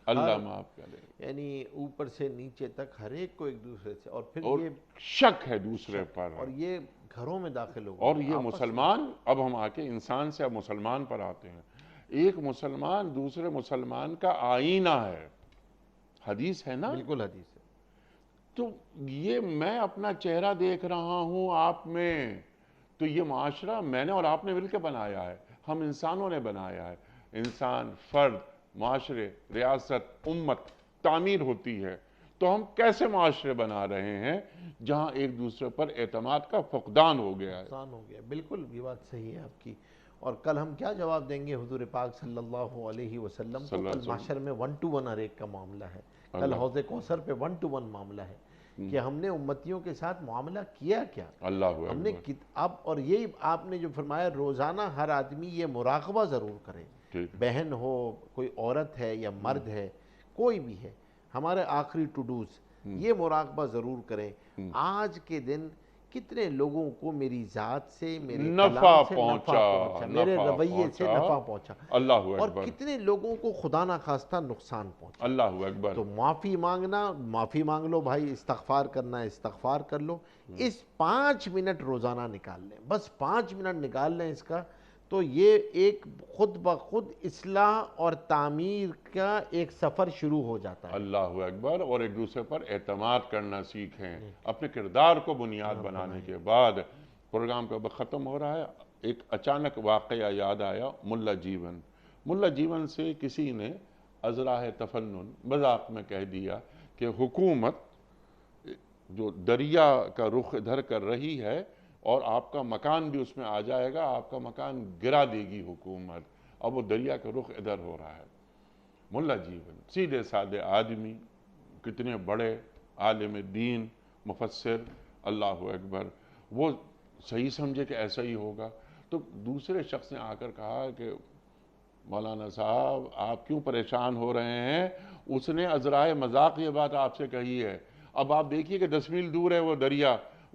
اللہ معاف کرے، یعنی اوپر سے نیچے تک ہر ایک کو ایک دوسرے سے، اور پھر اور یہ شک ہے دوسرے پر، اور یہ گھروں میں داخل ہو گیا. اور یہ مسلمان، اب ہم آ کے انسان سے اب مسلمان پر آتے ہیں. ایک مسلمان دوسرے مسلمان کا آئینہ ہے، حدیث ہے نا. بالکل حدیث ہے. تو یہ میں اپنا چہرہ دیکھ رہا ہوں آپ میں، تو یہ معاشرہ میں نے اور آپ نے مل کے بنایا ہے، ہم انسانوں نے بنایا ہے. انسان، فرد، معاشرے، ریاست، امت تعمیر ہوتی ہے. تو ہم کیسے معاشرے بنا رہے ہیں جہاں ایک دوسرے پر اعتماد کا فقدان ہو گیا ہے. نقصان ہو گیا. بالکل یہ بات صحیح ہے آپ کی. اور کل ہم کیا جواب دیں گے حضور پاک صلی اللہ علیہ وسلم کو؟ کل محشر میں 1 to 1 ہر ایک کا معاملہ ہے. کل حوض کوثر پہ 1 to 1 معاملہ ہے کہ ہم نے امتیوں کے ساتھ معاملہ کیا کیا. اللہ ہم نے اب، اور یہی آپ نے جو فرمایا، روزانہ ہر آدمی یہ مراقبہ ضرور کرے، بہن ہو، کوئی عورت ہے یا مرد ہے، کوئی بھی ہے، ہمارے آخری ٹو ڈوز یہ مراقبہ ضرور کریں. آج کے دن کتنے لوگوں کو میری ذات سے، میرے کلام سے نفع پہنچا، میرے رویے سے نفع پہنچا، اللہ اور کتنے لوگوں کو خدا نخواستہ نقصان پہنچا. اللہ اکبر. تو معافی مانگنا، معافی مانگ لو بھائی، استغفار کرنا ہے استغفار کر لو. اس 5 منٹ روزانہ نکال لیں، بس 5 منٹ نکال لیں اس کا، تو یہ ایک خود بخود اصلاح اور تعمیر کا ایک سفر شروع ہو جاتا ہے. اللہ اکبر. اور ایک دوسرے پر اعتماد کرنا سیکھیں اپنے کردار کو بنیاد بنانے کے بعد. پروگرام کا وقت ختم ہو رہا ہے. ایک اچانک واقعہ یاد آیا، ملا جیون. ملا جیون سے کسی نے ازراہ تفنن مذاق میں کہہ دیا کہ حکومت جو دریا کا رخ ادھر کر رہی ہے اور آپ کا مکان بھی اس میں آ جائے گا، آپ کا مکان گرا دے گی حکومت، اب وہ دریا کا رخ ادھر ہو رہا ہے۔ ملا جیون سیدھے سادے آدمی، کتنے بڑے عالم دین، مفسر، اللہ اکبر، وہ صحیح سمجھے کہ ایسا ہی ہوگا۔ تو دوسرے شخص نے آ کر کہا کہ مولانا صاحب آپ کیوں پریشان ہو رہے ہیں، اس نے ازرائے مذاق یہ بات آپ سے کہی ہے، اب آپ دیکھیے کہ 10 میل دور ہے وہ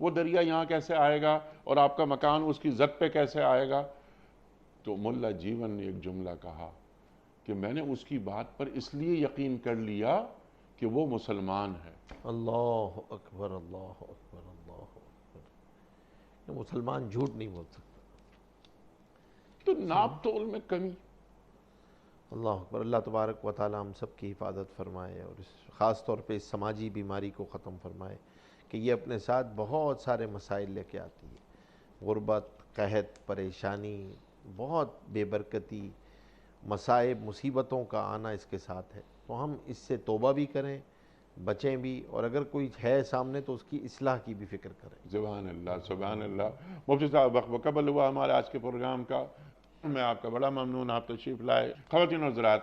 دریا یہاں کیسے آئے گا اور آپ کا مکان اس کی زد پہ کیسے آئے گا؟ تو ملا جیون نے ایک جملہ کہا کہ میں نے اس کی بات پر اس لیے یقین کر لیا کہ وہ مسلمان ہے۔ اللہ اکبر، اللہ اکبر، اللہ اکبر۔ مسلمان جھوٹ نہیں بول سکتا۔ تو ناپ تول میں کمی۔ اللہ اکبر۔ اللہ تبارک و تعالی ہم سب کی حفاظت فرمائے اور خاص طور پہ اس سماجی بیماری کو ختم فرمائے کہ یہ اپنے ساتھ بہت سارے مسائل لے کے آتی ہے، غربت، قحط، پریشانی، بہت بے برکتی، مصائب، مصیبتوں کا آنا اس کے ساتھ ہے۔ تو ہم اس سے توبہ بھی کریں، بچیں بھی، اور اگر کوئی ہے سامنے تو اس کی اصلاح کی بھی فکر کریں۔ سبحان اللہ، سبحان اللہ۔ مفتی صاحب وقت مکمل ہوا ہمارے آج کے پروگرام کا، میں آپ کا بڑا ممنون، آپ تشریف لائے۔ خواتین و حضرات،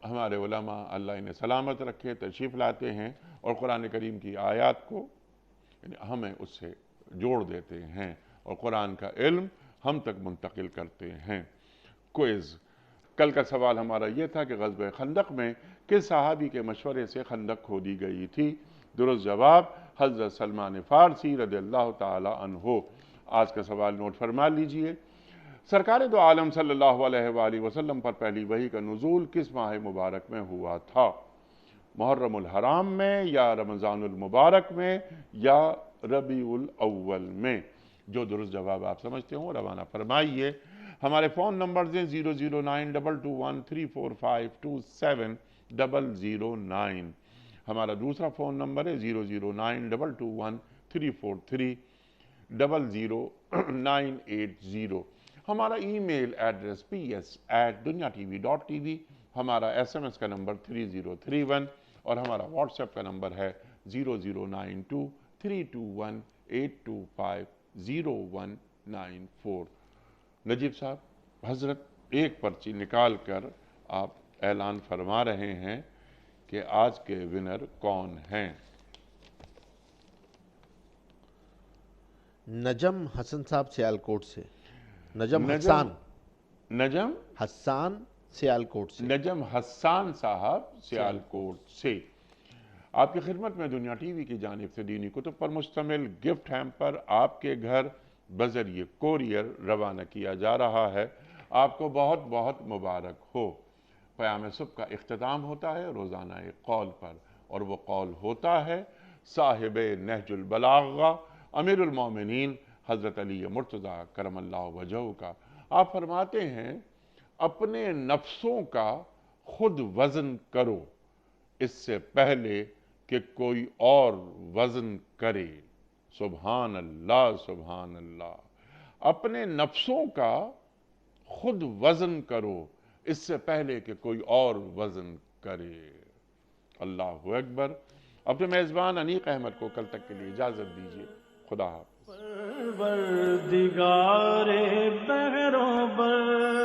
ہمارے علماء اللہ انہیں سلامت رکھے، تشریف لاتے ہیں اور قرآن کریم کی آیات کو یعنی ہمیں اس سے جوڑ دیتے ہیں اور قرآن کا علم ہم تک منتقل کرتے ہیں۔ کوئز، کل کا سوال ہمارا یہ تھا کہ غزوہ خندق میں کس صحابی کے مشورے سے خندق کھودی گئی تھی؟ درست جواب حضرت سلمان فارسی رضی اللہ تعالی عنہ۔ آج کا سوال نوٹ فرما لیجئے۔ سرکار دو عالم صلی اللہ علیہ وآلہ وسلم پر پہلی وحی کا نزول کس ماہ مبارک میں ہوا تھا؟ محرم الحرام میں یا رمضان المبارک میں یا ربیع الاول میں؟ جو درست جواب آپ سمجھتے ہوں روانہ فرمائیے۔ ہمارے فون نمبرز ہیں 00922134527 ہمارا دوسرا فون نمبر ہے 0092213450980۔ ہمارا ای میل ایڈریس ps@dunyatv.tv، ہمارا SMS کا نمبر 3031 اور ہمارا واٹس ایپ کا نمبر ہے 00923228250194۔ نجیب صاحب، حضرت ایک پرچی نکال کر آپ اعلان فرما رہے ہیں کہ آج کے ونر کون ہیں؟ نجم حسن صاحب سیالکوٹ سے، نجم حسان سیالکوٹ سے، نجم حسان صاحب سیالکوٹ سے۔ آپ کی خدمت میں دنیا ٹی وی کی جانب سے دینی کتب پر مشتمل گفٹ ہیمپر آپ کے گھر بذریعہ کوریئر روانہ کیا جا رہا ہے۔ آپ کو بہت بہت مبارک ہو۔ پیام صبح کا اختتام ہوتا ہے روزانہ ایک قول پر، اور وہ قول ہوتا ہے صاحب نہج البلاغہ امیر المومنین حضرت علی مرتضیٰ کرم اللہ وجہہ کا۔ آپ فرماتے ہیں اپنے نفسوں کا خود وزن کرو اس سے پہلے کہ کوئی اور وزن کرے۔ سبحان اللہ، سبحان اللہ۔ اپنے نفسوں کا خود وزن کرو اس سے پہلے کہ کوئی اور وزن کرے۔ اللہ اکبر۔ اپنے میزبان انیق احمد کو کل تک کے لیے اجازت دیجیے۔ خدا حافظ۔ پروردگار بحروں بر